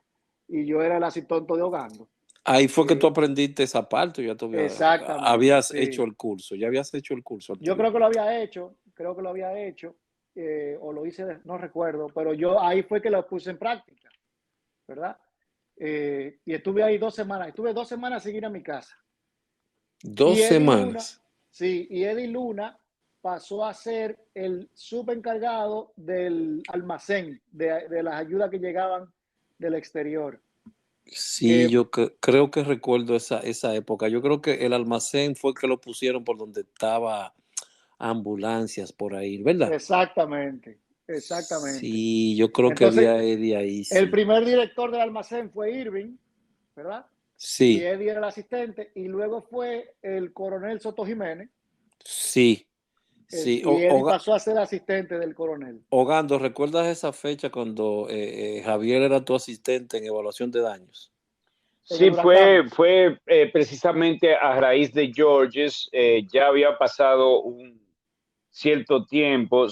y yo era el asistente de Hogando. Ahí fue que tú Eh, aprendiste esa parte, ya tú Exactamente, habías hecho sí. el curso, ya habías hecho el curso Yo creo que anterior. lo había hecho, creo que lo había hecho, o lo hice, no recuerdo, pero yo ahí fue que lo puse en práctica, ¿verdad? Y estuve ahí 2 semanas, estuve 2 semanas sin ir a mi casa. Dos Y Eddie Luna, semanas. sí, y Eddie Luna pasó a ser el subencargado del almacén, de las ayudas que llegaban del exterior. Sí, Eh, yo creo que recuerdo esa época. Yo creo que el almacén fue que lo pusieron por donde estaba ambulancias por ahí, ¿verdad? Exactamente, exactamente. Sí, yo creo que Entonces, había Eddie ahí, el sí. primer director del almacén fue Irving, ¿verdad? Y Sí, Eddie era el asistente, y luego fue el coronel Soto Jiménez, sí, sí. y Eddie pasó a ser asistente del coronel. Hogando, ¿recuerdas esa fecha cuando Javier era tu asistente en evaluación de daños? En el Sí, huracán. fue precisamente a raíz de Georges, ya había pasado un cierto tiempo,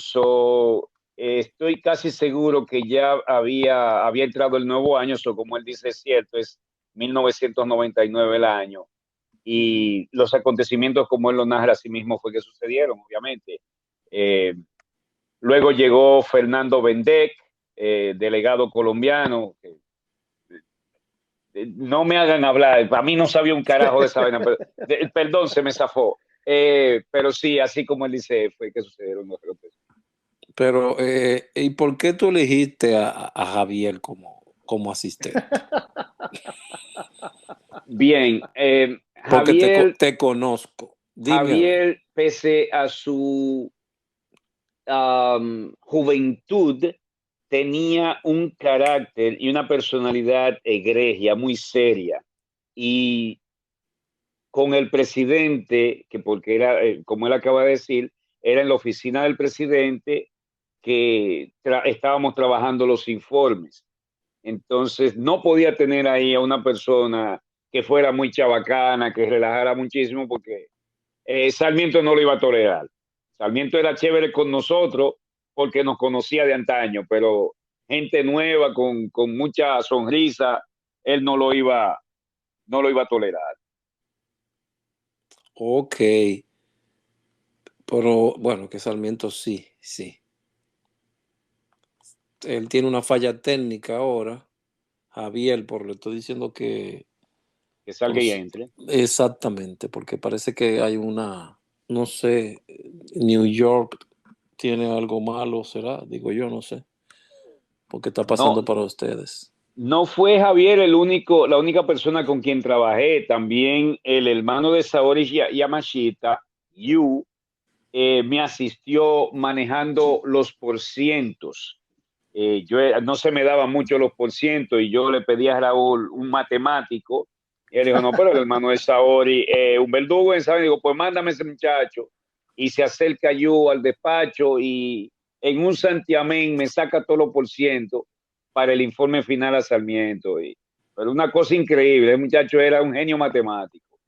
estoy casi seguro que ya había entrado el nuevo año, como él dice, es cierto, es 1999 el año, Uh -huh. y los acontecimientos como él lo narra a sí mismo fue que sucedieron, obviamente. Eh, Luego llegó Fernando Bendec, delegado colombiano, que no me hagan hablar, para mí no sabía un carajo de esa vaina, perdón, se me zafó. Pero sí, así como él dice, fue que sucedieron los acontecimientos. Pero, ¿y por qué tú elegiste a Javier como asistente? Bien, Porque Javier, te conozco. Dime a ver. Javier, pese a su juventud, tenía un carácter y una personalidad egregia, muy seria. Y con el presidente, que porque era, como él acaba de decir, era en la oficina del presidente que estábamos trabajando los informes. Entonces, no podía tener ahí a una persona que fuera muy chabacana, que relajara muchísimo, porque Sarmiento no lo iba a tolerar. Sarmiento era chévere con nosotros porque nos conocía de antaño, pero gente nueva con mucha sonrisa, él no lo iba a tolerar. Ok. Pero bueno, que Sarmiento sí, sí. Él tiene una falla técnica ahora, Javier, por le estoy diciendo que Que salga y entre. exactamente, porque parece que hay una, no sé, New York tiene algo malo, será, digo yo, no sé, porque está pasando No, para ustedes. no fue Javier la única persona con quien trabajé. También el hermano de Saori Yamashita, Yu, me asistió manejando los porcientos. No se me daban mucho los porcientos y yo le pedí a Raúl un matemático. Y él dijo, no, pero el hermano de Saori, un verdugo en Saori, digo, pues mándame ese muchacho. Y se acerca yo al despacho y en un santiamén me saca todos los porcientos para el informe final a Sarmiento. Pero una cosa increíble, el muchacho era un genio matemático.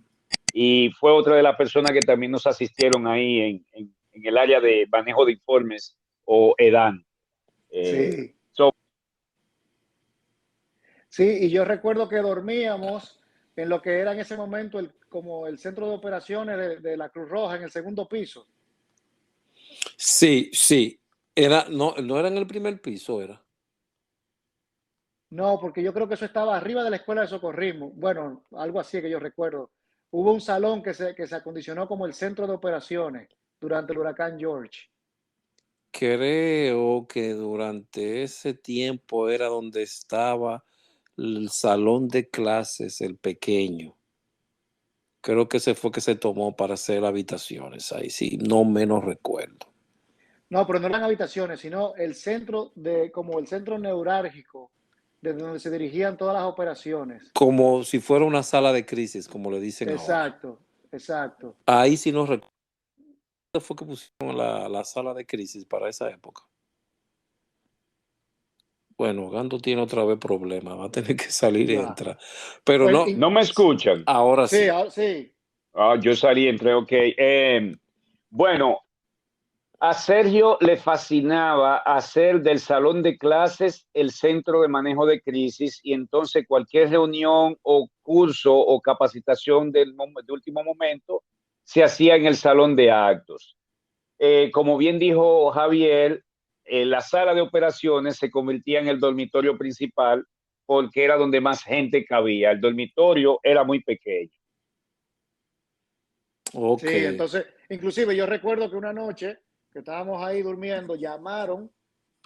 Y fue otra de las personas que también nos asistieron ahí en el área de manejo de informes o EDAN. Sí, So, sí, y yo recuerdo que dormíamos en lo que era en ese momento como el centro de operaciones de la Cruz Roja en el segundo piso. Sí, sí, era, no, no era en el primer piso, era. No, porque yo creo que eso estaba arriba de la escuela de socorrismo. Bueno, algo así que yo recuerdo. Hubo un salón que se acondicionó como el centro de operaciones durante el huracán George. Creo que durante ese tiempo era donde estaba el salón de clases, el pequeño. Creo que ese fue que se tomó para hacer habitaciones ahí, sí, no menos recuerdo. No, pero no eran habitaciones, sino el centro como el centro neurálgico, desde donde se dirigían todas las operaciones. Como si fuera una sala de crisis, como le dicen ahora. Exacto, exacto. Ahí sí no recuerdo, fue que pusieron la sala de crisis para esa época. Bueno, Gando tiene otra vez problemas, va a tener que salir y Ya. entrar. Pero Pues, no, no me escuchan. ahora sí, sí. sí. Yo salí, entré, ok. Bueno, a Sergio le fascinaba hacer del salón de clases el centro de manejo de crisis y entonces cualquier reunión o curso o capacitación de último momento se hacía en el salón de actos. Como bien dijo Javier, la sala de operaciones se convertía en el dormitorio principal porque era donde más gente cabía. El dormitorio era muy pequeño. Sí, Ok. entonces, inclusive yo recuerdo que una noche que estábamos ahí durmiendo, llamaron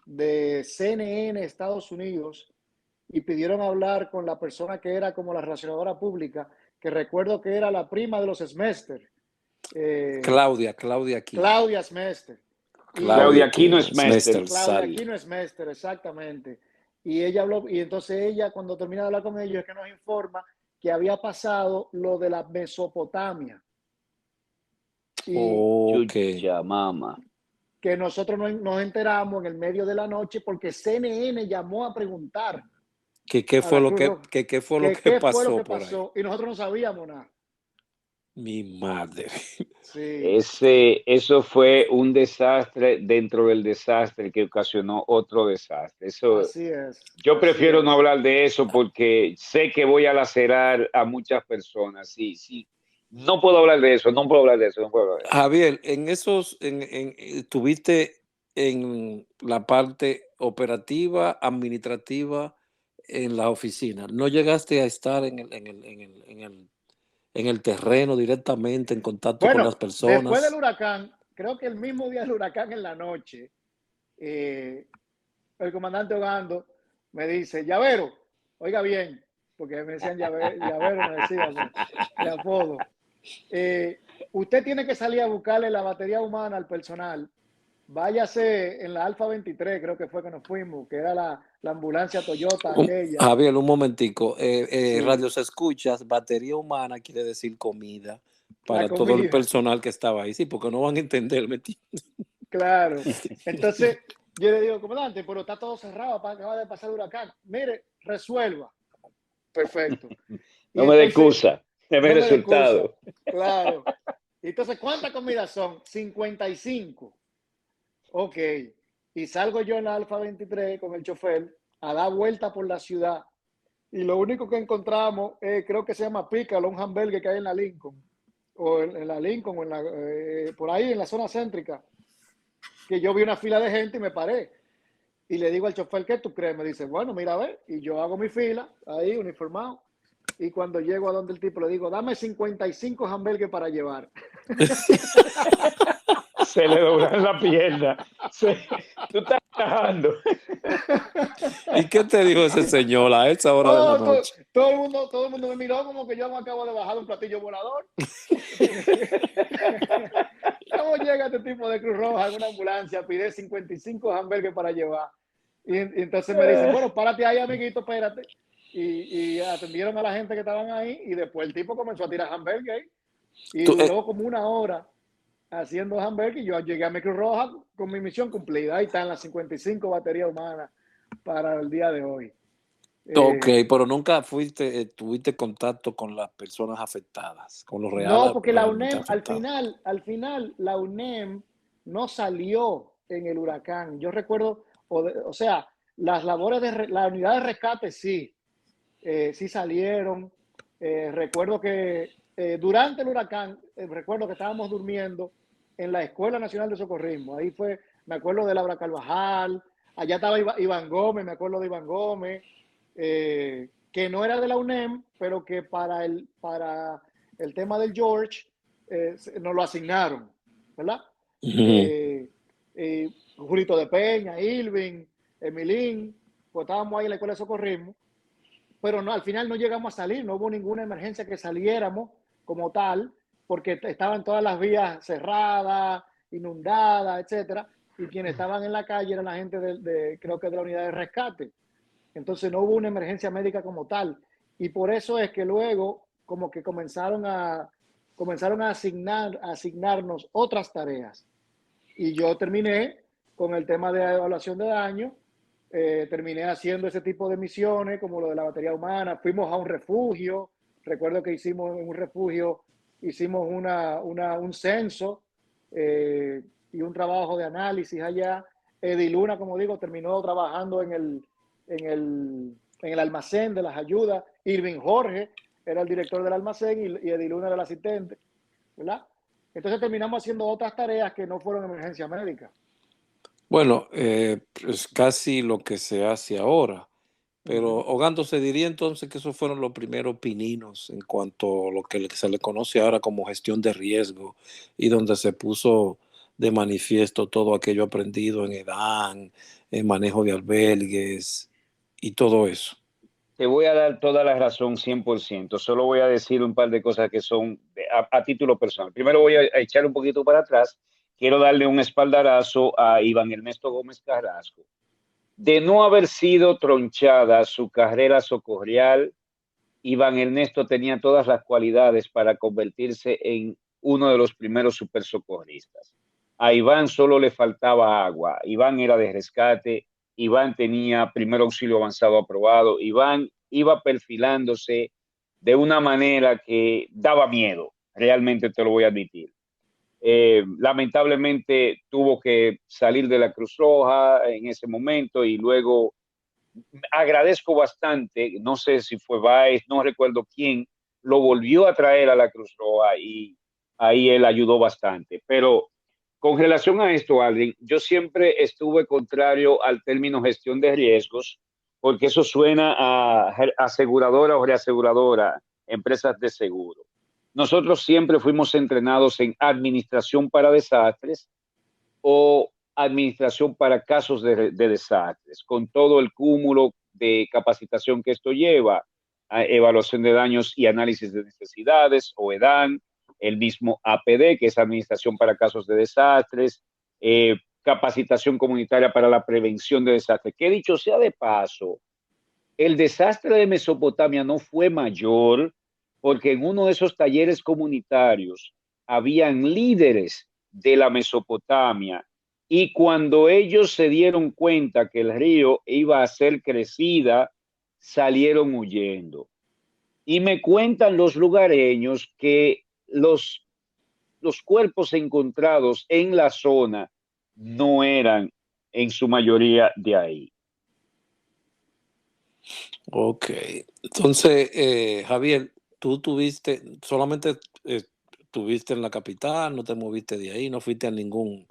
de CNN Estados Unidos y pidieron hablar con la persona que era como la relacionadora pública, que recuerdo que era la prima de los Smester, eh, Claudia Aquino. Claudia Smester. Claudia Claudia Y Aquino Aquino, Smester. Smester Claudia Sally. Aquino Smester, exactamente. Y ella habló, y entonces ella, cuando termina de hablar con ellos, es que nos informa que había pasado lo de la Mesopotamia. Y Ok. Chucha mama. que nosotros nos enteramos en el medio de la noche porque CNN llamó a preguntar ¿Qué a fue la lo Cruz que, Roja qué fue lo que que qué fue lo pasó que por ahí? pasó y nosotros no sabíamos nada. Mi madre. Sí, Eso fue un desastre dentro del desastre que ocasionó otro desastre. así es, Yo así prefiero no es. hablar de eso porque sé que voy a lacerar a muchas personas. Sí, sí. No puedo hablar de eso, no puedo hablar de eso, no puedo hablar de eso. Javier, en esos, estuviste en la parte operativa, administrativa, en la oficina. ¿No llegaste a estar en el terreno directamente, en contacto con Bueno, las después del personas? huracán, creo que el mismo día del huracán en la noche, eh, el comandante Ogando me dice, Llavero, oiga bien, porque me decían llavero, me decían de apodo. Usted tiene que salir a buscarle la batería humana al personal. Váyase en la Alfa 23, creo que fue que nos fuimos, que era la ambulancia Toyota aquella. Javier, un momentico. Sí, Radio se escuchas, batería humana quiere decir comida para la todo el comida, personal que estaba ahí. Sí, porque no van a entender, ¿me entiendes? claro. Entonces, yo le digo, comandante, pero está todo cerrado, acaba de pasar el huracán. Mire, resuelva. Perfecto. Y No me dé entonces, excusa, deme no me dé excusa. resultado. Claro. Y entonces, ¿cuántas comidas son? 55. Ok. Y salgo yo en la Alfa 23 con el chofer a dar vuelta por la ciudad. Y lo único que encontramos, creo que se llama Pícalo, un hamburger que hay en la Lincoln. O en la Lincoln, o en por ahí en la zona céntrica. Que yo vi una fila de gente y me paré. Y le digo al chofer, ¿qué tú crees? Me dice, bueno, mira a ver. Y yo hago mi fila, ahí, uniformado. Y cuando llego a donde el tipo le digo, dame 55 hamburgues para llevar. Se le doblan la pierna. Tú estás trabajando. ¿Y qué te dijo ese señor a esa hora de la noche? Todo el mundo me miró como que yo me acabo de bajar de un platillo volador. ¿Cómo llega este tipo de Cruz Roja en una ambulancia? Pide 55 hamburgues para llevar. Y entonces me dicen, bueno, párate ahí, amiguito, espérate. Y atendieron a la gente que estaban ahí y después el tipo comenzó a tirar hamburgues y duró como una hora haciendo hamburgues y yo llegué a mi Cruz Roja con mi misión cumplida. Ahí están las 55 baterías humanas para el día de hoy. Ok, pero nunca tuviste contacto con las personas afectadas, con los No, porque la realmente UNEM, afectados. al final, la UNEM no salió en el huracán. Yo recuerdo, o sea, las labores de la unidad de rescate sí, sí salieron. Recuerdo que durante el huracán, recuerdo que estábamos durmiendo en la Escuela Nacional de Socorrismo. Ahí fue, me acuerdo de Laura Carvajal, allá estaba Iván Gómez, me acuerdo de Iván Gómez, que no era de la UNEM, pero que para el tema del George nos lo asignaron, ¿verdad? Uh-huh. Julito de Peña, Irving, Emilín, pues estábamos ahí en la Escuela de Socorrismo, pero no, al final no llegamos a salir, no hubo ninguna emergencia que saliéramos como tal, porque estaban todas las vías cerradas, inundadas, etcétera, y quienes estaban en la calle eran la gente creo que de la unidad de rescate. Entonces no hubo una emergencia médica como tal. Y por eso es que luego como que comenzaron a asignarnos otras tareas. Y yo terminé con el tema de evaluación de daño, terminé haciendo ese tipo de misiones como lo de la batería humana. Fuimos a un refugio, recuerdo que hicimos en un refugio, hicimos un censo y un trabajo de análisis allá. Ediluna, como digo, terminó trabajando en el almacén de las ayudas. Irving Jorge era el director del almacén y Ediluna era el asistente, ¿verdad? Entonces terminamos haciendo otras tareas que no fueron emergencia médica. Bueno, es casi lo que se hace ahora, pero Ogando se diría entonces que esos fueron los primeros pininos en cuanto a lo que se le conoce ahora como gestión de riesgo y donde se puso de manifiesto todo aquello aprendido en EDAN, en manejo de albergues y todo eso. Te voy a dar toda la razón 100%. Solo voy a decir un par de cosas que son a título personal. Primero voy a echar un poquito para atrás. Quiero darle un espaldarazo a Iván Ernesto Gómez Carrasco. De no haber sido tronchada su carrera socorrial, Iván Ernesto tenía todas las cualidades para convertirse en uno de los primeros supersocorristas. A Iván solo le faltaba agua. Iván era de rescate. Iván tenía primer auxilio avanzado aprobado. Iván iba perfilándose de una manera que daba miedo. Realmente te lo voy a admitir. Lamentablemente tuvo que salir de la Cruz Roja en ese momento y luego agradezco bastante, no sé si fue Baez, no recuerdo quién, lo volvió a traer a la Cruz Roja y ahí él ayudó bastante. Pero con relación a esto, Aldrin, yo siempre estuve contrario al término gestión de riesgos, porque eso suena a aseguradora o reaseguradora, empresas de seguro. Nosotros siempre fuimos entrenados en administración para desastres o administración para casos de desastres, con todo el cúmulo de capacitación que esto lleva. evaluación de daños y análisis de necesidades, o EDAN, el mismo APD, que es Administración para Casos de Desastres, capacitación comunitaria para la prevención de desastres. Que dicho sea de paso, el desastre de Mesopotamia no fue mayor porque en uno de esos talleres comunitarios habían líderes de la Mesopotamia, y cuando ellos se dieron cuenta que el río iba a ser crecida, salieron huyendo. Y me cuentan los lugareños que los cuerpos encontrados en la zona no eran en su mayoría de ahí. Ok. Entonces, Javier, tú solamente estuviste en la capital, no te moviste de ahí, no fuiste a ningún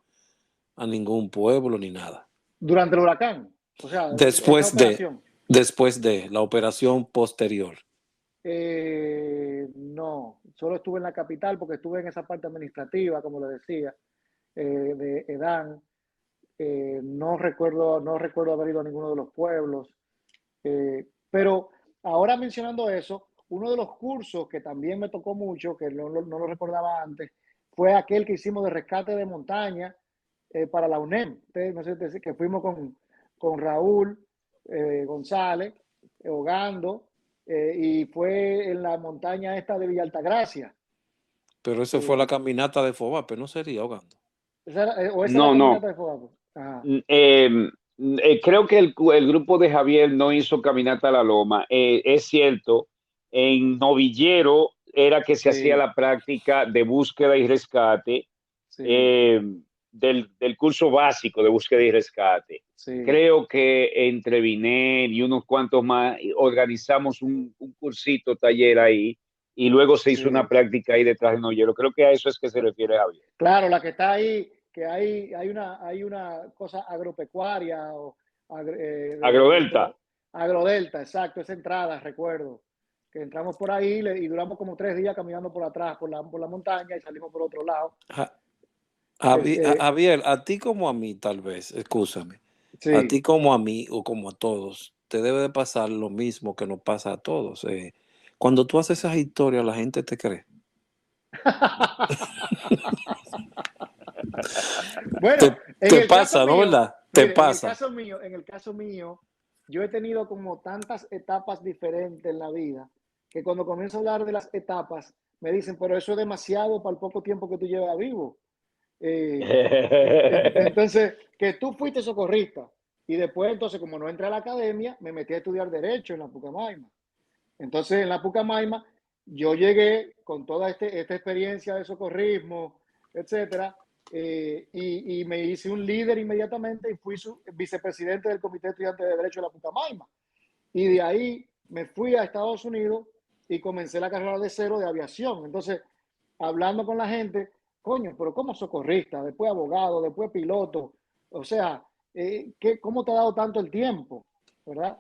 pueblo ni nada. Durante el huracán, o sea, esa Después operación. de la operación posterior. No, solo estuve en la capital porque estuve en esa parte administrativa, como le decía, de Edán. No recuerdo haber ido a ninguno de los pueblos. Pero ahora mencionando eso, uno de los cursos que también me tocó mucho, que no lo recordaba antes, fue aquel que hicimos de rescate de montaña para la UNEM. No sé, que fuimos con Raúl González, Hogando, y fue en la montaña esta de Villa Altagracia. Pero eso fue la caminata de Fobape, ¿no sería Hogando? ¿O esa No, es la no. caminata de Fobape? Ajá. Creo que el grupo de Javier no hizo caminata a la loma. Es cierto, en Novillero era que se hacía Sí, la práctica de búsqueda y rescate, sí, del curso básico de búsqueda y rescate. sí. Creo que entre Viner y unos cuantos más organizamos un cursito taller ahí, y luego se hizo una Sí. práctica ahí detrás de Novillero. Creo que a eso es que se refiere Javier. Claro, la que está ahí, que hay una cosa agropecuaria o Agrodelta. agrodelta, exacto, esa entrada, recuerdo, que entramos por ahí y duramos como 3 días caminando por atrás, por la montaña, y salimos por otro lado. Javier, a ti como a mí, tal vez, escúchame, a Sí. ti como a mí o como a todos, te debe de pasar lo mismo que nos pasa a todos. Cuando tú haces esas historias, la gente te cree. Bueno, en Te el caso pasa, ¿no, mío, verdad? Te mire, pasa. en el caso mío, yo he tenido como tantas etapas diferentes en la vida que cuando comienzo a hablar de las etapas, me dicen, pero eso es demasiado para el poco tiempo que tú llevas vivo. Entonces, que tú fuiste socorrista y después, entonces, como no entré a la academia, me metí a estudiar Derecho en la Pucamaima. Entonces, en la Pucamaima, yo llegué con toda esta experiencia de socorrismo, etcétera, y me hice un líder inmediatamente y fui su vicepresidente del Comité Estudiante de Derecho de la Pucamaima. Y de ahí me fui a Estados Unidos y comencé la carrera de cero de aviación. Entonces, hablando con la gente, coño, pero como socorrista, después abogado, después piloto, o sea, ¿cómo te ha dado tanto el tiempo? ¿Verdad?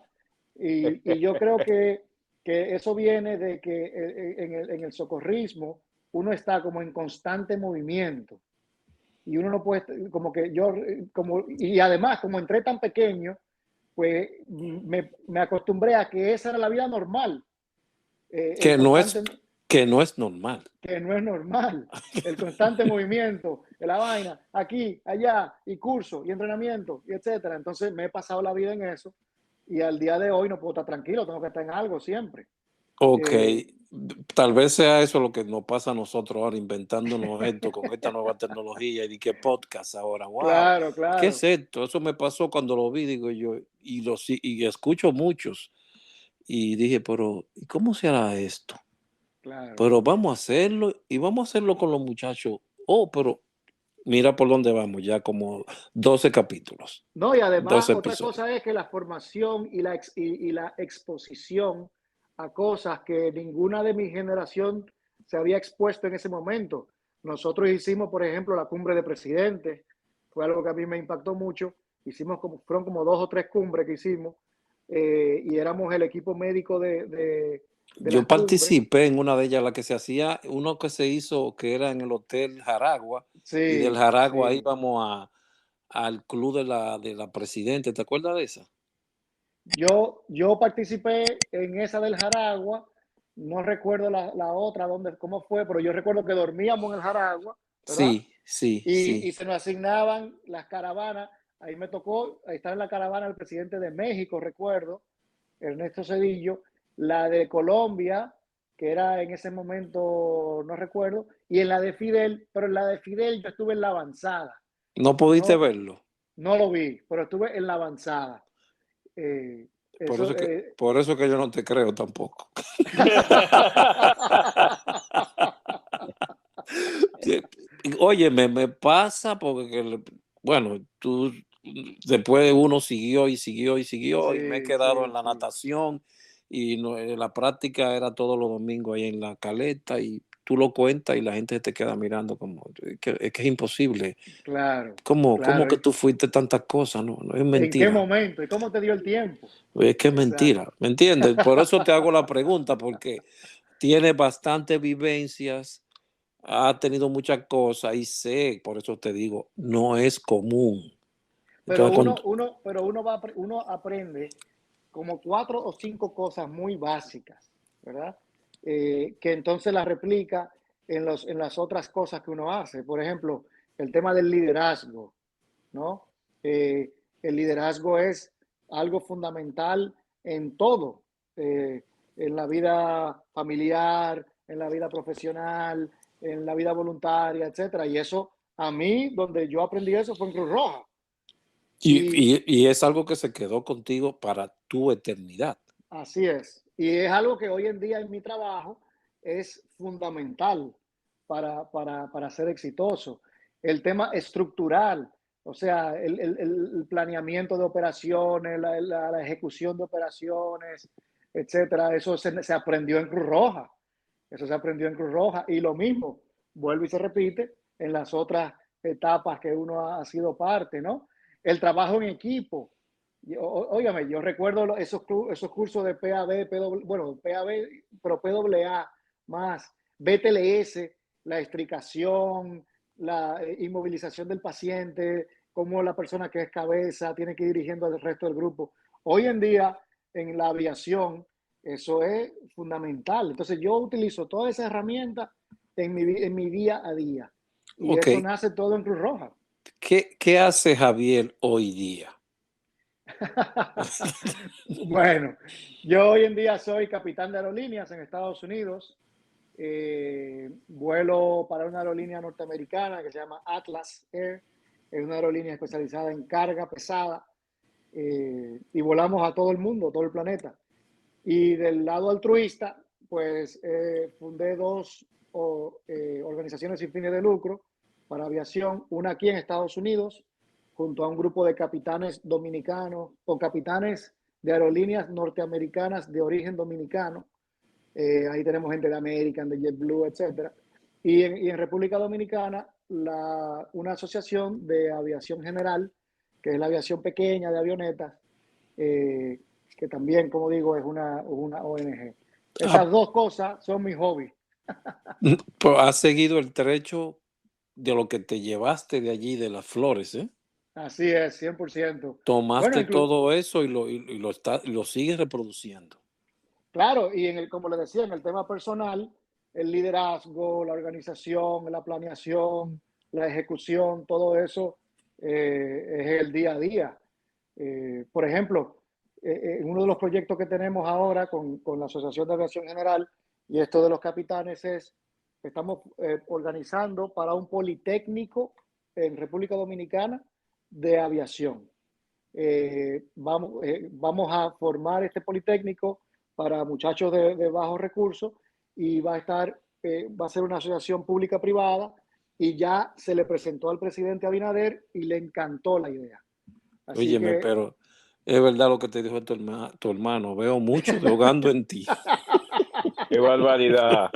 Y yo creo que eso viene de que en el socorrismo uno está como en constante movimiento y uno no puede, como que yo, y además como entré tan pequeño, pues me acostumbré a que esa era la vida normal, el Que no es, constante, que no es normal. que no es normal, el constante movimiento de la vaina, aquí, allá, y curso, y entrenamiento, y etcétera. Entonces me he pasado la vida en eso, y al día de hoy no puedo estar tranquilo, tengo que estar en algo siempre. Ok, Eh, tal vez sea eso lo que nos pasa a nosotros ahora, inventándonos esto con esta nueva tecnología y de qué podcast ahora. Wow, claro, ¿qué es claro, esto? Eso me pasó cuando lo vi, digo yo, y escucho muchos. Y dije, pero ¿y cómo se hará esto? claro. Pero vamos a hacerlo y vamos a hacerlo con los muchachos. Oh, pero mira por dónde vamos, ya como 12 capítulos, No, y además 12 otra episodios. cosa es que la formación y la exposición a cosas que ninguna de mi generación se había expuesto en ese momento. Nosotros hicimos, por ejemplo, la cumbre de presidentes, fue algo que a mí me impactó mucho. Fueron como 2 o 3 cumbres que hicimos, y éramos el equipo médico de Yo las cumbres. participé en una de ellas, la que se hacía, uno que se hizo, que era en el Hotel Jaragua, y del Sí, Jaragua sí. íbamos al club de la Presidente, ¿te acuerdas de esa? Yo participé en esa del Jaragua, no recuerdo la otra, cómo fue, pero yo recuerdo que dormíamos en el Jaragua, ¿verdad? Sí, sí, Y sí. se nos asignaban las caravanas. Ahí me tocó estar en la caravana del presidente de México, recuerdo, Ernesto Zedillo, la de Colombia, que era en ese momento, no recuerdo, y en la de Fidel, pero en la de Fidel yo estuve en la avanzada. ¿No pudiste No, verlo? no lo vi, pero estuve en la avanzada. Eh, Por eso eso, que, por eso que yo no te creo tampoco. Oye, me pasa porque, bueno, tú, después uno siguió y siguió y siguió y me he sí, quedado sí, en la sí. natación y la práctica era todos los domingos ahí en la caleta y tú lo cuentas y la gente te queda mirando como, es que es imposible. Claro, ¿Cómo claro. que tú fuiste tantas cosas? No, no es ¿En qué mentira. momento? ¿Y cómo te dio el tiempo? Es que es Exacto. mentira, ¿me entiendes? Por eso te hago la pregunta, porque tiene bastantes vivencias, ha tenido muchas cosas y sé, por eso te digo, no es común. Pero Entonces, uno aprende como 4 o 5 cosas muy básicas, ¿verdad? Que entonces las replica en las otras cosas que uno hace. Por ejemplo, el tema del liderazgo, ¿no? El liderazgo es algo fundamental en todo, eh, en la vida familiar, en la vida profesional, en la vida voluntaria, etcétera. Y eso, a mí, donde yo aprendí eso fue en Cruz Roja. Y y es algo que se quedó contigo para tu eternidad. así es. Y es algo que hoy en día en mi trabajo es fundamental para ser exitoso. El tema estructural, o sea, el planeamiento de operaciones, la ejecución de operaciones, etcétera, eso se aprendió en Cruz Roja. Eso se aprendió en Cruz Roja. Y lo mismo, vuelve y se repite en las otras etapas que uno ha sido parte, ¿no? El trabajo en equipo. Óigame, yo recuerdo esos cursos de PAB, bueno, PAB, pero PAA más, BTLS, la estricación, la inmovilización del paciente, cómo la persona que es cabeza tiene que ir dirigiendo al resto del grupo. Hoy en día, en la aviación, eso es fundamental. Entonces, yo utilizo toda esa herramienta en mi día a día. Y Ok, eso nace todo en Cruz Roja. ¿qué hace Javier hoy día? Bueno, yo hoy en día soy capitán de aerolíneas en Estados Unidos. Vuelo para una aerolínea norteamericana que se llama Atlas Air. Es una aerolínea especializada en carga pesada. Y volamos a todo el mundo, todo el planeta. Y del lado altruista, pues fundé dos organizaciones sin fines de lucro para aviación, una aquí en Estados Unidos, junto a un grupo de capitanes dominicanos o capitanes de aerolíneas norteamericanas de origen dominicano. Ahí tenemos gente de American, de JetBlue, etcétera. Y en República Dominicana, una asociación de aviación general, que es la aviación pequeña de avionetas, eh, que también, como digo, es una ONG. Ah, Esas dos cosas son mi hobby. pues has seguido el trecho de lo que te llevaste de allí, de las flores, ¿eh? Así es, 100%. Bueno, Tomaste todo eso y lo sigues reproduciendo. claro, y como les decía, en el tema personal, el liderazgo, la organización, la planeación, la ejecución, todo eso es el día a día. Por ejemplo, en uno de los proyectos que tenemos ahora con la Asociación de Aviación General y esto de los capitanes es, estamos organizando para un politécnico en República Dominicana de aviación. Vamos a formar este politécnico para muchachos de bajos recursos y va a ser una asociación pública privada y ya se le presentó al presidente Abinader y le encantó la idea. Así Óyeme, que pero es verdad lo que te dijo tu hermano. Veo mucho de ahogando en ti. Qué barbaridad.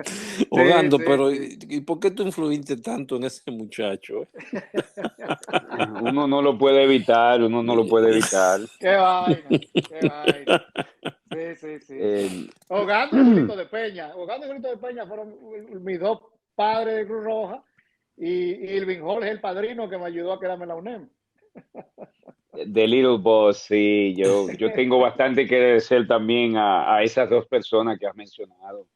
sí, Hogando, sí, pero sí. ¿y por qué tú influiste tanto en ese muchacho? Uno no lo puede evitar, uno no lo puede evitar. Qué vaina, qué vaina. Sí, sí, sí. El- Hogando y Julito de Peña. Hogando y Julito de Peña fueron mis dos padres de Cruz Roja y Irving Jorge, el padrino que me ayudó a quedarme en la UNEM. The Little Boss, sí, yo tengo bastante que agradecer también a esas dos personas que has mencionado.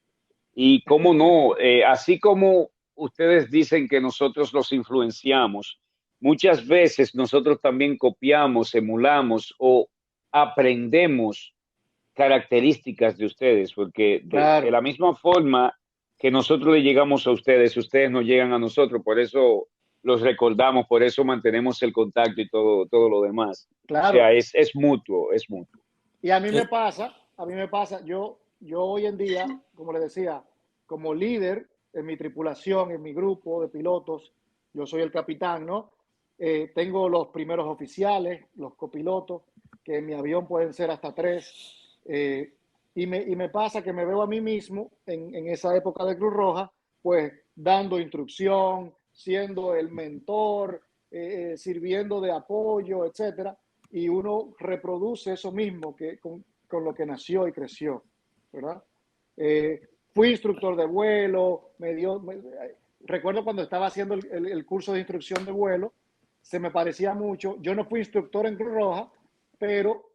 Y cómo no, así como ustedes dicen que nosotros los influenciamos, muchas veces nosotros también copiamos, emulamos o aprendemos características de ustedes, porque de Claro, la misma forma que nosotros le llegamos a ustedes, ustedes nos llegan a nosotros, por eso los recordamos, por eso mantenemos el contacto y todo lo demás. O sea, claro. es mutuo, es mutuo. Y Eh, a mí me pasa, yo hoy en día, como les decía, como líder en mi tripulación, en mi grupo de pilotos, yo soy el capitán, ¿no? Tengo los primeros oficiales, los copilotos, que en mi avión pueden ser hasta 3. Y me pasa que me veo a mí mismo en esa época de Cruz Roja, pues dando instrucción, siendo el mentor, sirviendo de apoyo, etcétera, y uno reproduce eso mismo que con lo que nació y creció, ¿verdad? Fui instructor de vuelo, recuerdo cuando estaba haciendo el curso de instrucción de vuelo, se me parecía mucho, yo no fui instructor en Cruz Roja, pero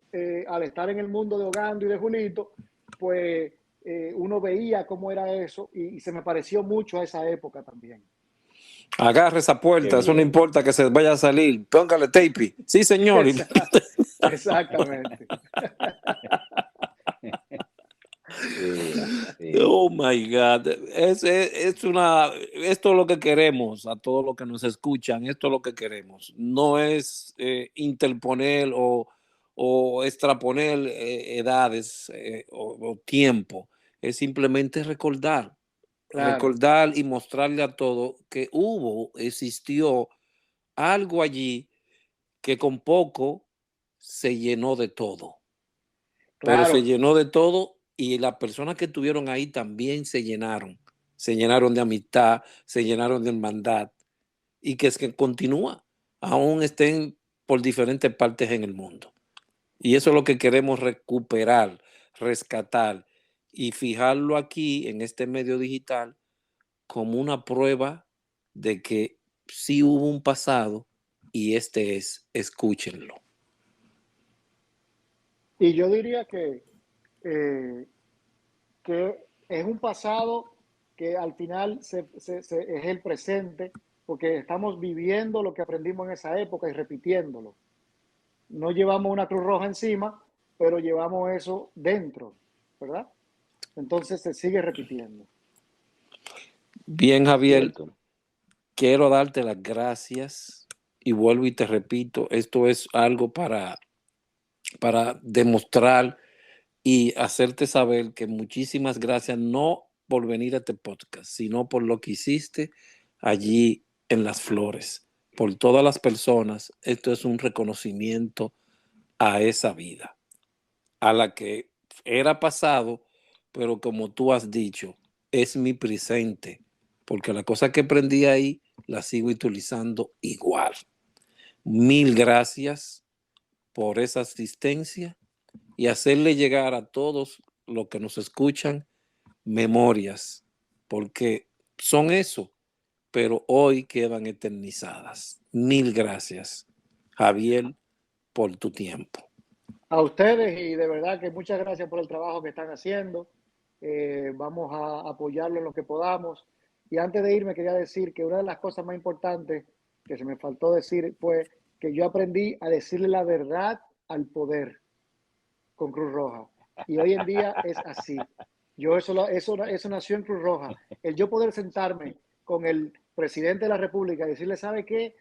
al estar en el mundo de Ogando y de Julito, pues uno veía cómo era eso y se me pareció mucho a esa época también. Agarre esa Qué puerta, eso no bien. importa que se vaya a salir. Póngale tape. Sí, señor. Exactamente. Sí, sí. Oh my God. Esto es lo que queremos a todos los que nos escuchan. Esto es lo que queremos. No es interponer o extraponer edades o tiempo. Es simplemente recordar. Claro, Recordar y mostrarle a todo que existió algo allí que con poco se llenó de todo, pero se claro. llenó de todo y las personas que estuvieron ahí también se llenaron de amistad, se llenaron de hermandad y que es que continúa, aún estén por diferentes partes en el mundo. Y eso es lo que queremos recuperar, rescatar y fijarlo aquí en este medio digital como una prueba de que sí hubo un pasado y este es, escúchenlo. Y yo diría eh, que es un pasado que al final es el presente, porque estamos viviendo lo que aprendimos en esa época y repitiéndolo. No llevamos una Cruz Roja encima, pero llevamos eso dentro, ¿verdad? Entonces se sigue repitiendo. Bien, Javier, Cierto. quiero darte las gracias y vuelvo y te repito, esto es algo para demostrar y hacerte saber que muchísimas gracias, no por venir a este podcast, sino por lo que hiciste allí en Las Flores, por todas las personas. Esto es un reconocimiento a esa vida, a la que era pasado, pero como tú has dicho, es mi presente, porque la cosa que aprendí ahí la sigo utilizando igual. Mil gracias por esa asistencia y hacerle llegar a todos los que nos escuchan memorias, porque son eso, pero hoy quedan eternizadas. Mil gracias, Javier, por tu tiempo. A ustedes y de verdad que muchas gracias por el trabajo que están haciendo. Vamos a apoyarlo en lo que podamos. Y antes de irme quería decir que una de las cosas más importantes que se me faltó decir fue que yo aprendí a decirle la verdad al poder con Cruz Roja. Y hoy en día es así. Eso nació en Cruz Roja. El yo poder sentarme con el presidente de la República y decirle, ¿sabe qué?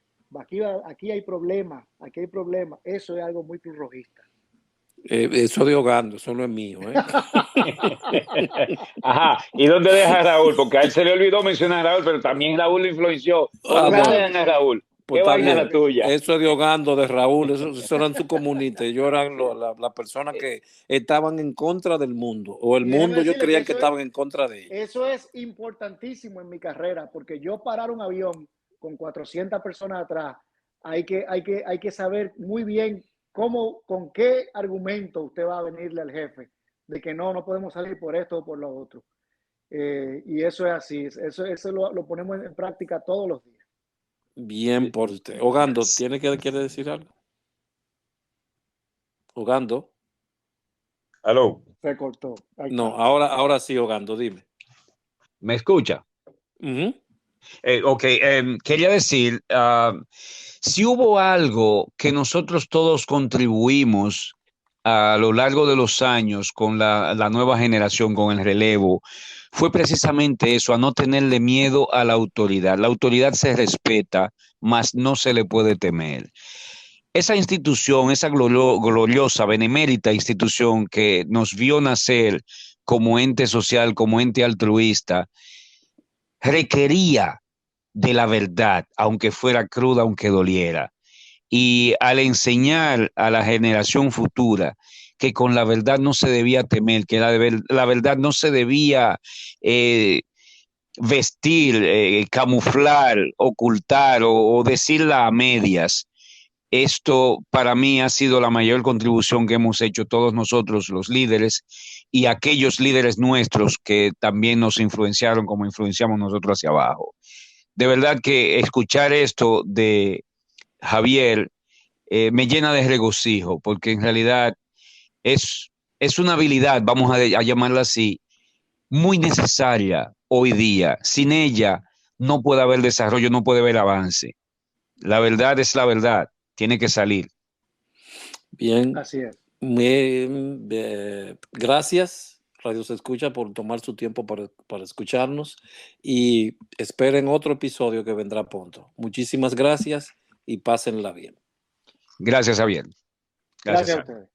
Aquí hay problema, aquí hay problema. Eso es algo muy cruzrojista. Eso de ahogando, eso no es mío. Ajá, ¿y dónde deja a Raúl? Porque a él se le olvidó mencionar a Raúl, pero también Raúl lo influenció. Ah, ¿Dónde bueno, Claro que dejan a sí, Raúl? pues ¿Qué está vaina claro la bien. que sí. tuya? Eso de ahogando de Raúl, eso eran sus comunistas. Ellos eran las personas Eh, que estaban en contra del mundo, o el Y déjeme mundo yo decirle que creía que estaban en contra de ellos. eso es importantísimo en mi carrera, porque yo parar un avión con 400 personas atrás, hay que saber muy bien con qué argumento usted va a venirle al jefe de que no podemos salir por esto o por lo otro. Y eso es así, eso lo ponemos en práctica todos los días. Bien por usted. Ahogando, ¿quiere decir algo? Ogando. Aló, Se cortó. Ahí No, está. ahora sí, Ogando, dime. ¿me escucha? Ujú. Ok, quería decir, si hubo algo que nosotros todos contribuimos a lo largo de los años con la nueva generación, con el relevo, fue precisamente eso, a no tenerle miedo a la autoridad. La autoridad se respeta, mas no se le puede temer. Esa institución, esa gloriosa, benemérita institución que nos vio nacer como ente social, como ente altruista, requería de la verdad, aunque fuera cruda, aunque doliera. Y al enseñar a la generación futura que con la verdad no se debía temer, que la verdad no se debía eh, vestir, camuflar, ocultar o decirla a medias. Esto para mí ha sido la mayor contribución que hemos hecho todos nosotros, los líderes, y aquellos líderes nuestros que también nos influenciaron como influenciamos nosotros hacia abajo. De verdad que escuchar esto de Javier me llena de regocijo, porque en realidad es, es una habilidad, vamos a llamarla así, muy necesaria hoy día. Sin ella no puede haber desarrollo, no puede haber avance. La verdad es la verdad, tiene que salir. Bien. Así es. Gracias, Radio Se Escucha, por tomar su tiempo para escucharnos y esperen otro episodio que vendrá pronto. Muchísimas gracias y pásenla bien. Gracias, Javier. Gracias a Javier. ustedes.